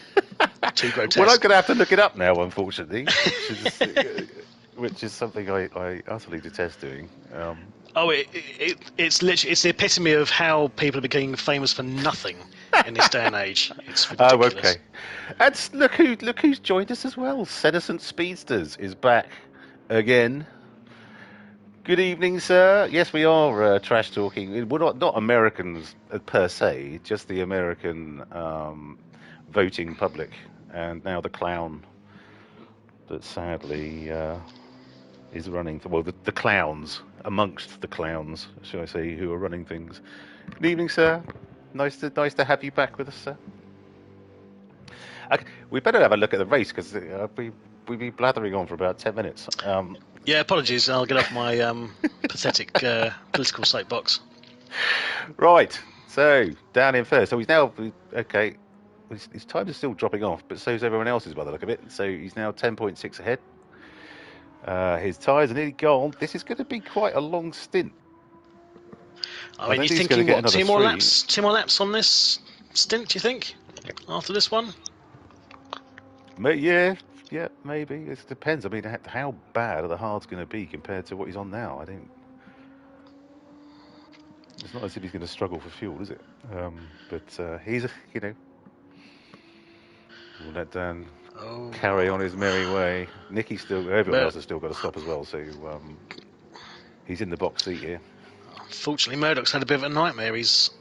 too grotesque. Well, I'm going to have to look it up now, unfortunately, which is something I utterly detest doing. Oh, it's literally the epitome of how people are becoming famous for nothing in this day and age. It's ridiculous. Oh, okay. And look who's joined us as well. Senescent Speedsters is back again. Good evening, sir. Yes, we are trash talking. We're not Americans per se, just the American voting public, and now the clown that sadly is running. The clowns amongst the clowns, shall I say, who are running things. Good evening, sir. Nice to have you back with us, sir. Okay, we better have a look at the race because we've been blathering on for about 10 minutes. Yeah, apologies. I'll get off my pathetic political soapbox. Right, so down in first. So he's now okay. His time is still dropping off, but so is everyone else's by the look of it. So he's now 10.6 ahead. His tyres are nearly gone. This is going to be quite a long stint. I mean, you're thinking what? 2 more laps? 2 more laps on this stint? Do you think? After this one? Yeah, maybe. It depends. I mean, how bad are the hards going to be compared to what he's on now? I don't. It's not as if he's going to struggle for fuel, is it? But he's, we'll let Dan carry on his merry way. Everyone else has still got to stop as well, so he's in the box seat here. Unfortunately, Murdoch's had a bit of a nightmare. He's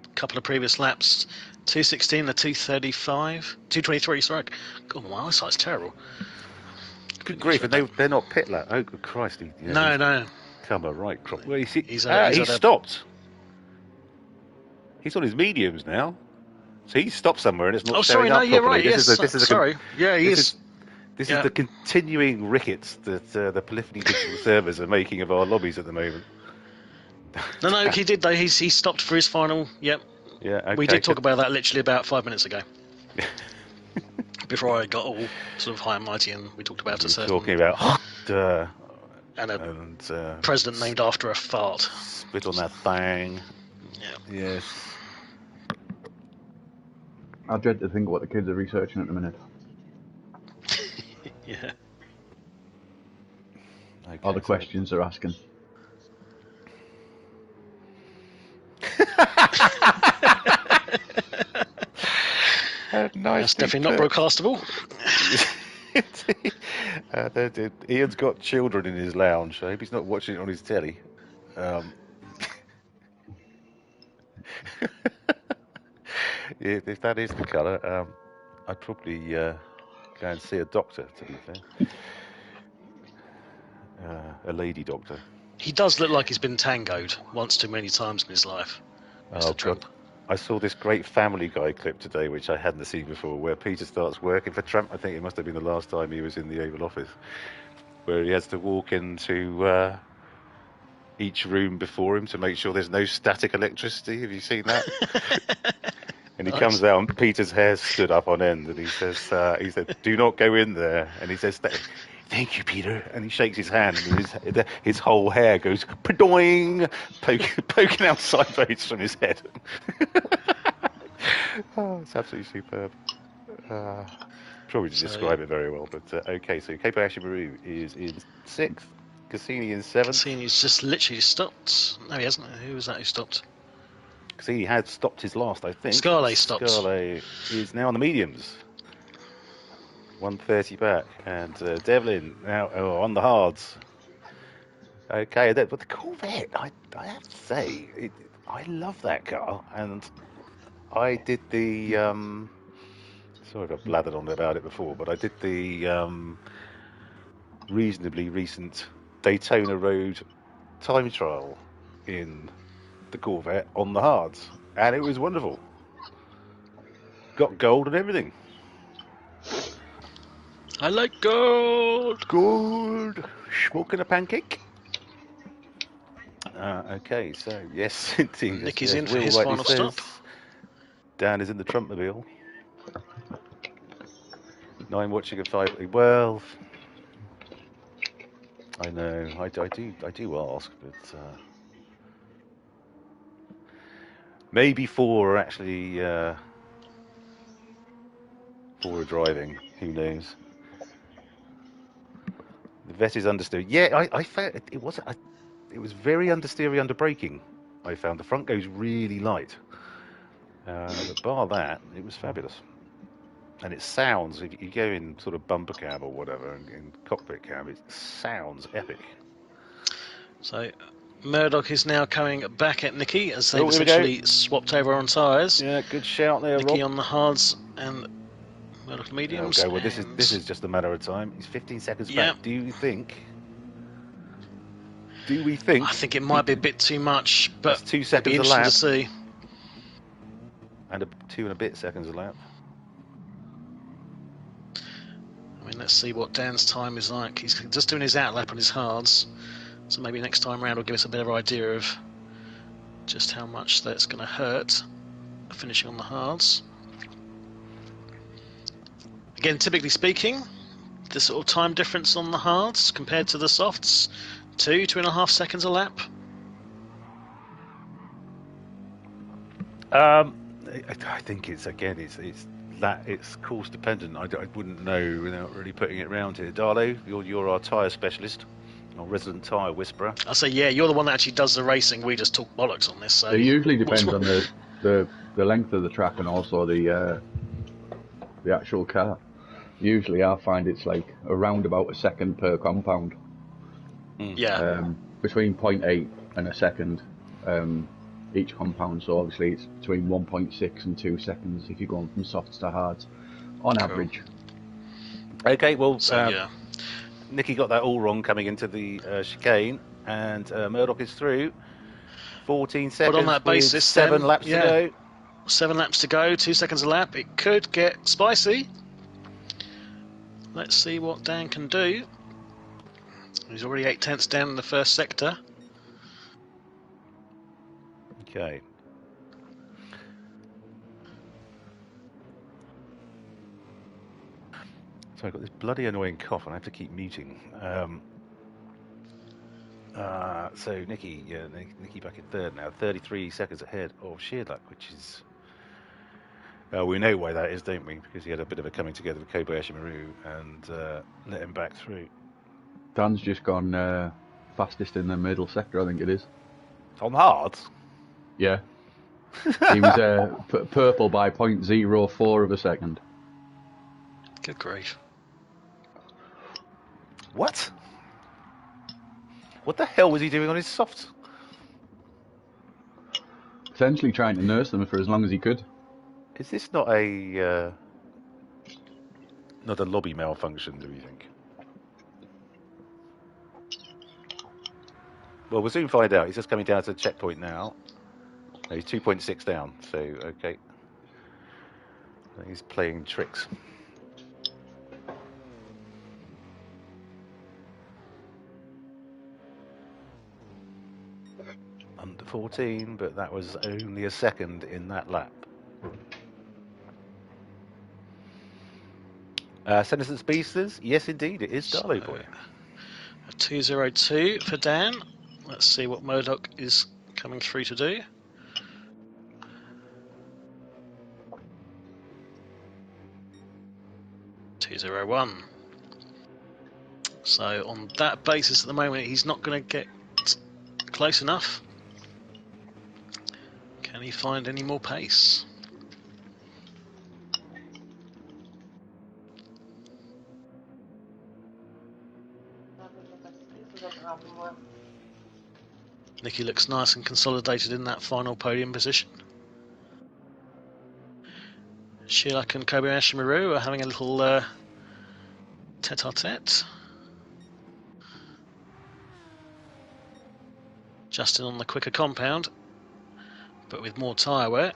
a couple of previous laps, 2:16, the 2:35, 2:23. Sorry, God, my eyesight's terrible. Good grief! And they're not pit lap. Oh, good Christ! No. Come a right crop. Well, he's stopped. He's on his mediums now, so he's stopped somewhere and it's not showing up properly. You're right. This is the continuing rickets that the Polyphony digital servers are making of our lobbies at the moment. No, he did though. He stopped for his final. Yep. Yeah. Okay. We did talk about that literally about 5 minutes ago. Before I got all sort of high and mighty, and we talked about a certain talking about and a president named after a fart. Spit on that thing. Yeah. Yes. I dread to think what the kids are researching at the minute. Yeah. Okay, all the questions they're asking. Nice. That's definitely not broadcastable. Ian's got children in his lounge. I hope he's not watching it on his telly. If that is the colour, I'd probably go and see a doctor, to be fair. A lady doctor. He does look like he's been tangoed once too many times in his life, Mr. Trump. God. I saw this great Family Guy clip today, which I hadn't seen before, where Peter starts working for Trump. I think it must have been the last time he was in the Oval Office, where he has to walk into each room before him to make sure there's no static electricity. Have you seen that? And he Nice. comes out, and Peter's hair stood up on end, and he said, "Do not go in there." And he says, "Thank you, Peter." And he shakes his hand, and his whole hair goes padoing, poking out sideways from his head. Oh, it's absolutely superb. Probably to So, describe it very well, but okay. So Kobayashi Maru is in 6th, Cassini in 7th. Cassini's just literally stopped. No, he hasn't. Who was that who stopped? Cassini had stopped his last, I think. Scarlet stopped. Scarlet is now on the mediums. 130 back, and Devlin now on the hards. Okay, but the Corvette, I have to say, I love that car, and I did the. Sorry if I've blathered on about it before, but I did the reasonably recent Daytona Road time trial in the Corvette on the hards, and it was wonderful. Got gold and everything. I like gold. Gold. Smoking a pancake. Okay, so yes, indeed. Nicky's yes, in for Will his rightly final says, stop. Dan is in the Trumpmobile. 9 watching a 5. Well, I know. I do ask, but maybe 4 are actually 4 are driving. Who knows? The vet is understeer. Yeah, I found it was very understeery under braking. I found the front goes really light, but bar that, it was fabulous. And it sounds, if you go in sort of bumper cab or whatever, in cockpit cab, it sounds epic. So Murdoch is now coming back at Nicky as they've Oh, here we essentially swapped over on tyres. Yeah, good shout there, Nicky Rob. on the hards and Murdoch There we mediums. go. Well, this is just a matter of time. He's 15 seconds back. Do we think? I think it might be a bit too much, but that's 2 it'll seconds be a interesting lap, to see. and 2 and a bit seconds a lap. I mean, let's see what Dan's time is like. He's just doing his outlap on his hards, so maybe next time round will give us a better idea of just how much that's going to hurt finishing on the hards. Again, typically speaking, the sort of time difference on the hards compared to the softs, 2.5 seconds a lap. I think it's course dependent. I wouldn't know without really putting it round here. Darlo, you're our tyre specialist, our resident tyre whisperer. I say, yeah, you're the one that actually does the racing. We just talk bollocks on this. So it usually depends on the length of the track and also the actual car. Usually, I find it's like around about a second per compound. Yeah. Between 0.8 and a second each compound. So obviously, it's between 1.6 and 2 seconds if you're going from softs to hards, on average. Okay, well, So, Nicky got that all wrong coming into the chicane, and Murdoch is through. 14 seconds. But on that basis, with 7 laps to go. 7 laps to go, 2 seconds a lap. It could get spicy. Let's see what Dan can do. He's already 8/10 down in the first sector. Okay. So I've got this bloody annoying cough, and I have to keep muting. So Nicky back in third now, 33 seconds ahead of Shearluck, which is... we know why that is, don't we? Because he had a bit of a coming together with Kobayashi Maru and let him back through. Dan's just gone fastest in the middle sector, I think it is. On hards? Yeah. He was purple by 0.04 of a second. Good grief. What? What the hell was he doing on his softs? Essentially trying to nurse them for as long as he could. Is this not a lobby malfunction, do you think? Well, we'll soon find out. He's just coming down to the checkpoint now. He's 2.6 down, so okay. He's playing tricks. Under 14, but that was only a second in that lap. Senator Speedsters, yes indeed, it is Darlow Boy. A 202 for Dan. Let's see what Modoc is coming through to do. $201. So on that basis at the moment, he's not going to get close enough. Can he find any more pace? Nicky looks nice and consolidated in that final podium position. Sheila and Kobayashi Maru are having a little tete-a-tete. Justin on the quicker compound, but with more tyre wear.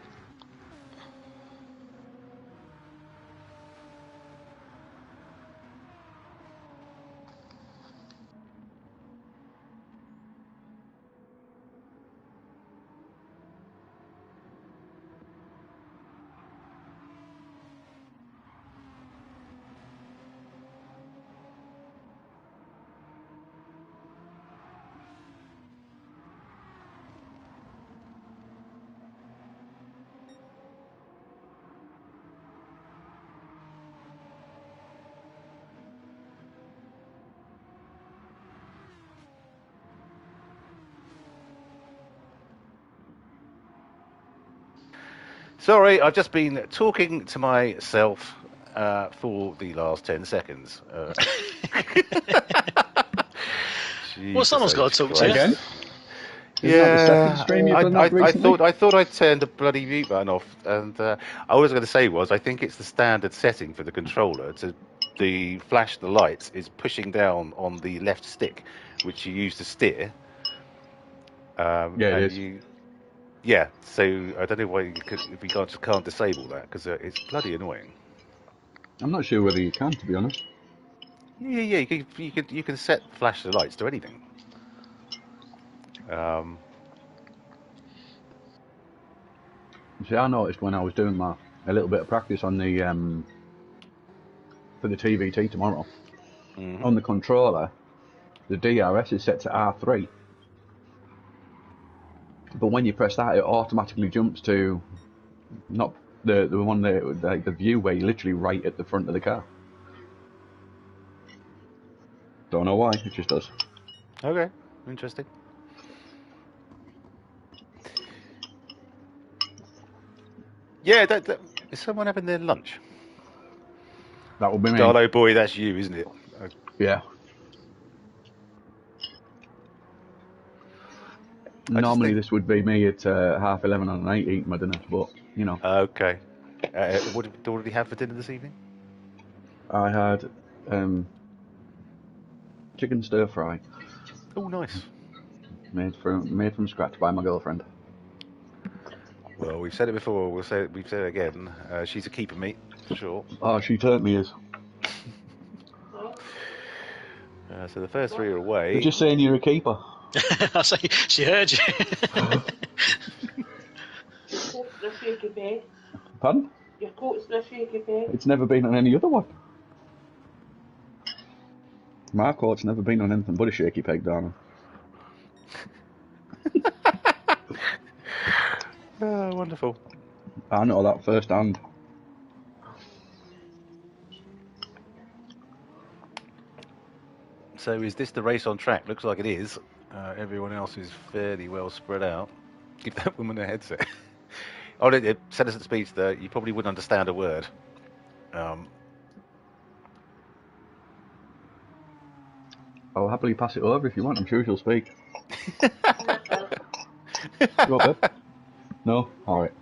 Sorry, I've just been talking to myself for the last 10 seconds. Well, someone's got to talk to you. Again? Isn't that the second stream you've done that recently? I thought I'd turned the bloody mute button off, and I was going to say I think it's the standard setting for the controller to flash the lights is pushing down on the left stick, which you use to steer. Yeah, it is. Yeah, so I don't know why if you can't disable that, because it's bloody annoying. I'm not sure whether you can, to be honest. Yeah, you can set flash the lights to anything. See, I noticed when I was doing a little bit of practice on the for the TVT tomorrow, on the controller, the DRS is set to R3. But when you press that, it automatically jumps to not the one the view where you're literally right at the front of the car. Don't know why, it just does. Okay, interesting. Yeah, is someone having their lunch? That will be me. Darlow Boy, that's you, isn't it? Yeah. Normally this would be me at 11:30 on an 8 eating my dinner, but you know. Okay. What did he have for dinner this evening? I had chicken stir fry. Oh, nice. Made from scratch by my girlfriend. Well, we've said it before. We've said it again. She's a keeper meat for sure. Oh, she certainly is. So the first three are away. You're just saying you're a keeper. I say she heard you. Pardon? Your coat's in a shaky bed. It's never been on any other one. My coat's never been on anything but a shaky peg, darling. Oh, wonderful. I know that firsthand. So is this the race on track? Looks like it is. Everyone else is fairly well spread out. Give that woman a headset. Oh, Senator Speedster, you probably wouldn't understand a word. I'll happily pass it over if you want. I'm sure she'll speak. You want that? No? Alright.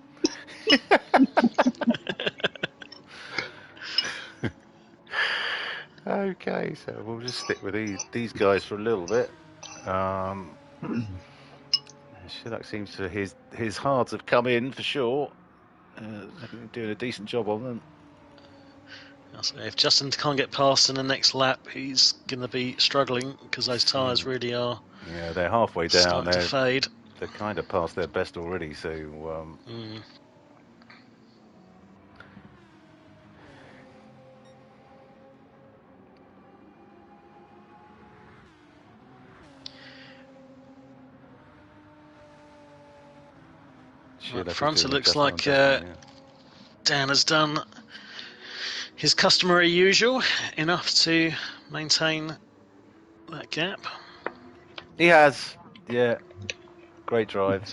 Okay, so we'll just stick with these guys for a little bit. Shilak seems to his hards have come in for sure. Doing a decent job on them. So if Justin can't get past in the next lap, he's going to be struggling because those tyres really are. Yeah, they're halfway down. Starting to fade. They're kind of past their best already. So. Sure, Up front, it looks like yeah. Dan has done his customary usual, enough to maintain that gap. He has, yeah. Great drive.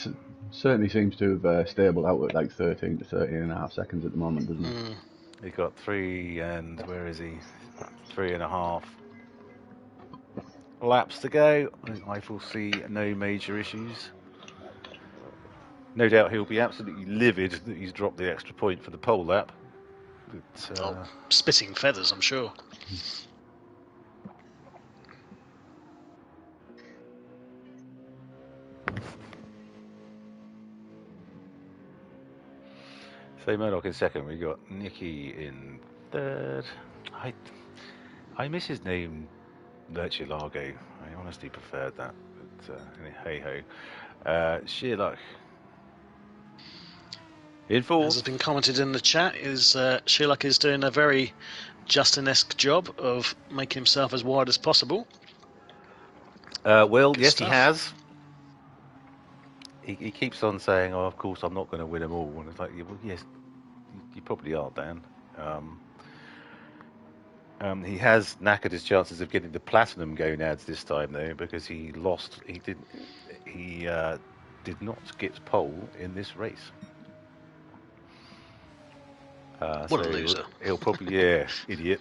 Certainly seems to have stabled out at like 13 to 13.5 seconds at the moment, doesn't it? He got 3 and where is he? 3.5 laps to go. I foresee no major issues. No doubt he'll be absolutely livid that he's dropped the extra point for the pole lap. But, spitting feathers, I'm sure. So Murdoch in second. We got Nicky in third. I miss his name, Lerchilago. I honestly preferred that. But hey ho. Sherlock in fourth. As has been commented in the chat, Sherlock is doing a very Justin-esque job of making himself as wide as possible. Well, Good yes, stuff. he has. He keeps on saying, "Oh, of course, I'm not going to win them all." And it's like, well, yes, you probably are, Dan. He has knackered his chances of getting the platinum gonads this time, though, because he lost. He did not get pole in this race. What so a loser! He'll probably, idiot.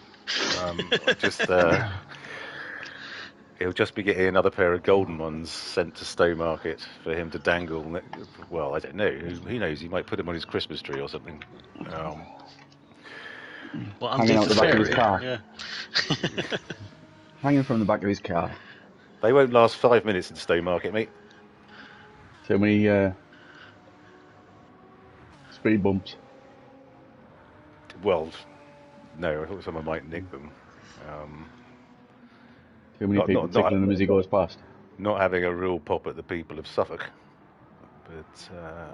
He'll just be getting another pair of golden ones sent to Stowmarket for him to dangle. Well, I don't know. Who knows? He might put them on his Christmas tree or something. Hanging out the back of his car. Yeah. Hanging from the back of his car. They won't last 5 minutes in Stowmarket, mate. So many speed bumps. Well, no, I thought someone might nick them. Too many people tickling him as he goes past. Not having a real pop at the people of Suffolk. But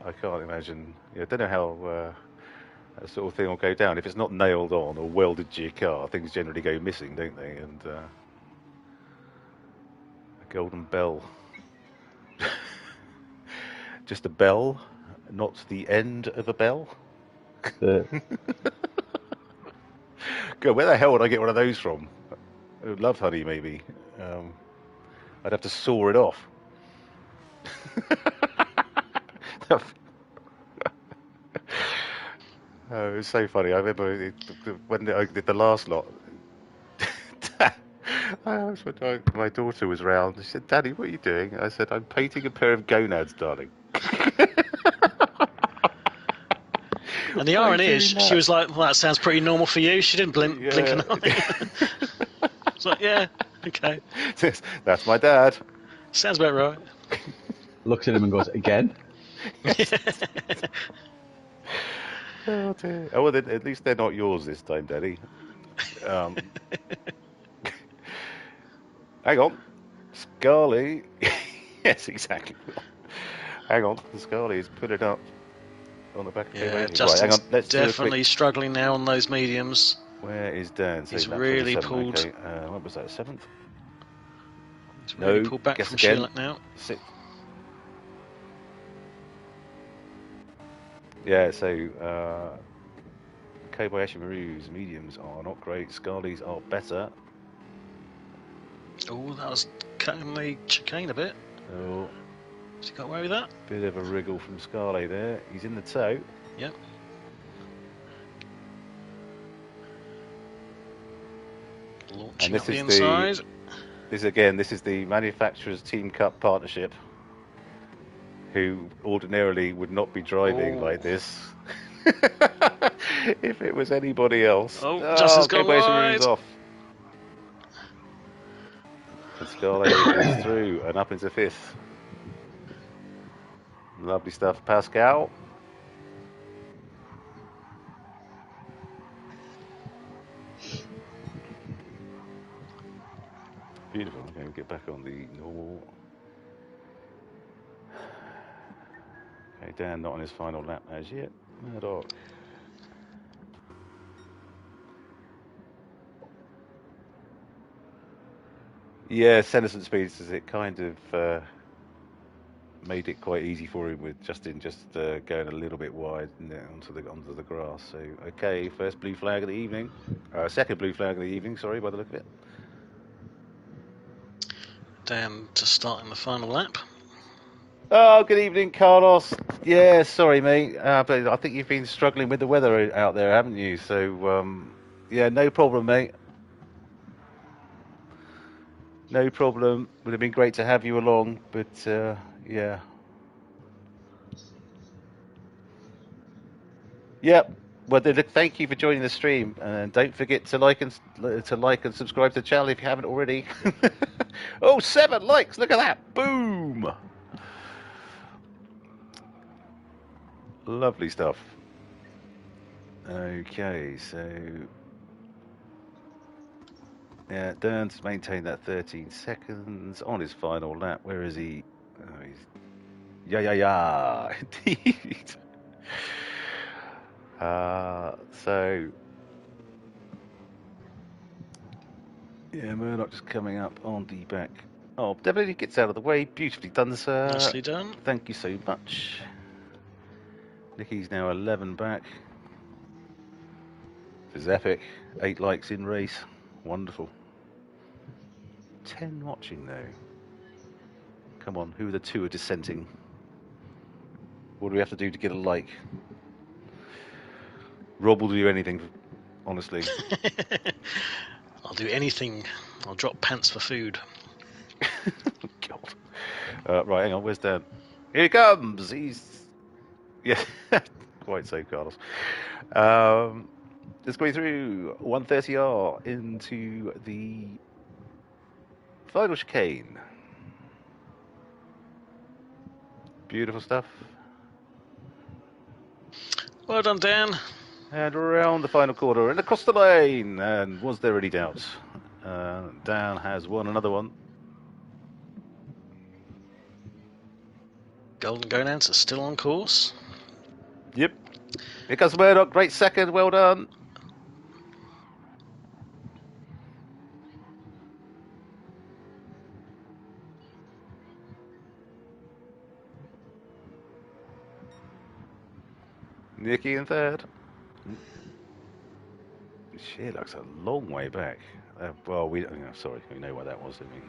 I can't imagine. I don't know how that sort of thing will go down. If it's not nailed on or welded to your car, things generally go missing, don't they? And a golden bell. Just a bell, not the end of a bell. God, where the hell would I get one of those from? I would love honey, maybe. I'd have to saw it off. Oh, it was so funny. I remember when I did the last lot. My daughter was round. She said, "Daddy, what are you doing?" I said, "I'm painting a pair of gonads, darling." And the irony is, she was like, "Well, that sounds pretty normal for you." She didn't blink an eye. It's like, yeah, okay. That's my dad. Sounds about right. Looks at him and goes, "Again?" Oh dear. Oh, well, at least they're not yours this time, Daddy. Hang on, Scarly. Yes, exactly. Hang on, the Scarly is put it up on the back of the Justin's right, hang on. Let's definitely struggling now on those mediums. Where is Dan? He's really pulled. Okay. What was that? 7th? He's really pulled back from Sherlock now. 6th. Yeah. So Kobayashi Maru's mediums are not great. Scarly's are better. Oh, that was cutting the chicane a bit. Oh. Has he got away with that? Bit of a wriggle from Scarly there. He's in the toe. Yep. Launching up the inside. This is the manufacturer's Team Cup partnership, who ordinarily would not be driving like this if it was anybody else. Justin's gone wide. Off. And Scarlett is through and up into 5th. Lovely stuff, Pascal. Beautiful. Okay, we'll get back on the normal. Okay, Dan not on his final lap as yet. Murdoch. Yeah, Sanderson speeds, it kind of made it quite easy for him with Justin just going a little bit wide onto the grass. So okay, first blue flag of the evening, second blue flag of the evening. Sorry, by the look of it. Dan to start in the final lap. Oh, good evening, Carlos. Yeah, sorry, mate, but I think you've been struggling with the weather out there, haven't you? So yeah, no problem, mate. No problem. Would have been great to have you along, but yeah. Yep. Well, thank you for joining the stream, and don't forget to like and subscribe to the channel if you haven't already. Oh, 7 likes! Look at that! Boom! Lovely stuff. Okay, so yeah, Dern's maintained that 13 seconds on his final lap. Where is he? Oh, he's yeah, indeed. So yeah, Murdoch just coming up on the back. Oh, definitely gets out of the way. Beautifully done, sir. Nicely done. Thank you so much. Nicky's now 11 back. This is epic. 8 likes in race. Wonderful. 10 watching though. Come on, who are the 2 are dissenting? What do we have to do to get a like? Rob will do anything, honestly. I'll do anything. I'll drop pants for food. God. Right, hang on. Where's Dan? Here he comes. He's yeah, quite so, Carlos. Just going through 130R into the final chicane. Beautiful stuff. Well done, Dan. And around the final corner and across the lane. And was there any doubt? Dan has won another one. Golden Gonads are still on course. Yep. Here comes Murdoch. Great second. Well done. Nicky in third. Shit, looks a long way back. Well, we sorry, we know why that was. I mean,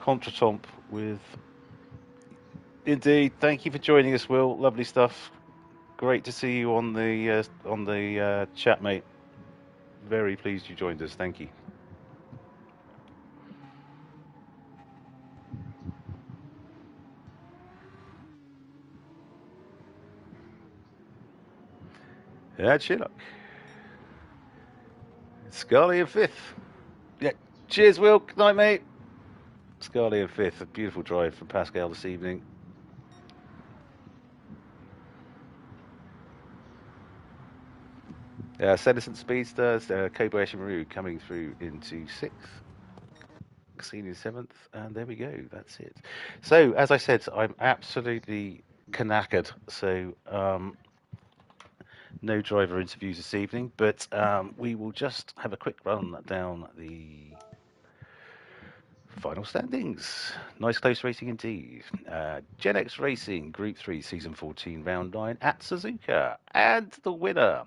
contretemps with. Indeed, thank you for joining us, Will. Lovely stuff. Great to see you on the chat, mate. Very pleased you joined us. Thank you. Yeah, Chillock. Scarlett in fifth. Yeah. Cheers, Will. Good night, mate. Scarlett in fifth. A beautiful drive from Pascal this evening. Sedison Speedsters, Kobayashi Maru coming through into sixth. Senior seventh, and there we go. That's it. So, as I said, I'm absolutely knackered. So, no driver interviews this evening, but we will just have a quick run down the final standings. Nice close racing indeed. Gen X Racing Group 3 Season 14 Round 9 at Suzuka. And the winner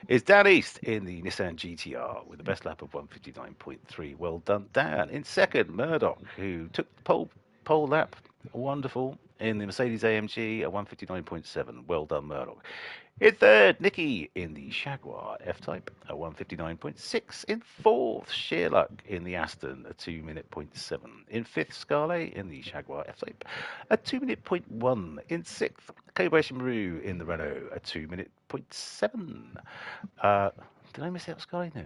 is Dan East in the Nissan GTR with the best lap of 159.3. Well done, Dan. In second, Murdoch, who took the pole lap. Wonderful. In the Mercedes AMG at 159.7. Well done, Murdoch. In third, Nicky in the Jaguar F-Type at 159.6. In fourth, Sheerluck in the Aston at 2:07. In fifth, Scarlet in the Jaguar F-Type at 2:01. In sixth, Kobayashi Maru in the Renault at 2:07. Did I miss out Sky? No,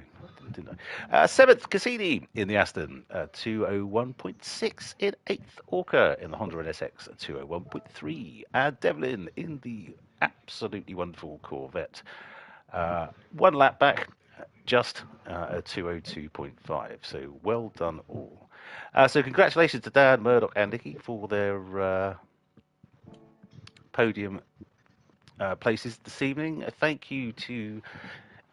didn't I? Seventh, Cassini in the Aston at 2:01.6. In eighth, Orca in the Honda NSX at 2:01.3. And Devlin in the absolutely wonderful Corvette. 1 lap back, just at 2:02.5. So well done all. So congratulations to Dan, Murdoch, and Nicky for their podium places this evening. Thank you to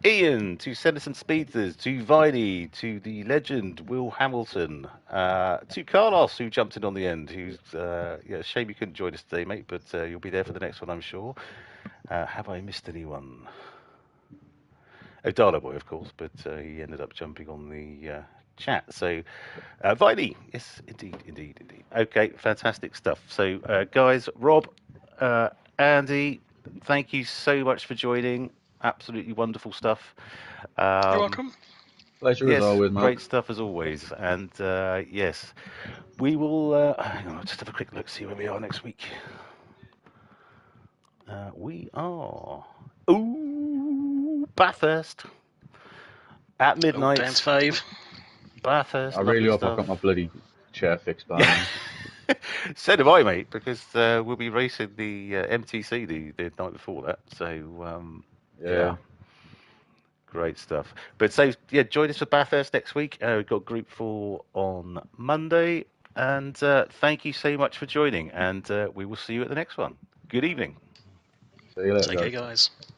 Ian, to Sanderson Speedsters, to Viney, to the legend Will Hamilton, to Carlos, who jumped in on the end. Who's yeah, shame you couldn't join us today, mate, but you'll be there for the next one, I'm sure. Have I missed anyone? Oh, Darla Boy, of course, but he ended up jumping on the chat. So, Viney, yes, indeed. Okay, fantastic stuff. So, guys, Rob, Andy, thank you so much for joining. Absolutely wonderful stuff. You're welcome. Pleasure Yes, as always, Mark. great stuff as always. And yes, we will. Hang on, just have a quick look, see where we are next week. We are. Bathurst at midnight. Dan's fave. Bathurst. I really lovely hope I stuff. got my bloody chair fixed by now. So do I, mate, because we'll be racing the MTC the night before that. So yeah. Great stuff. But so, yeah, join us for Bathurst next week. We've got Group 4 on Monday. And thank you so much for joining. And we will see you at the next one. Good evening. See you later, Take care, guys. guys.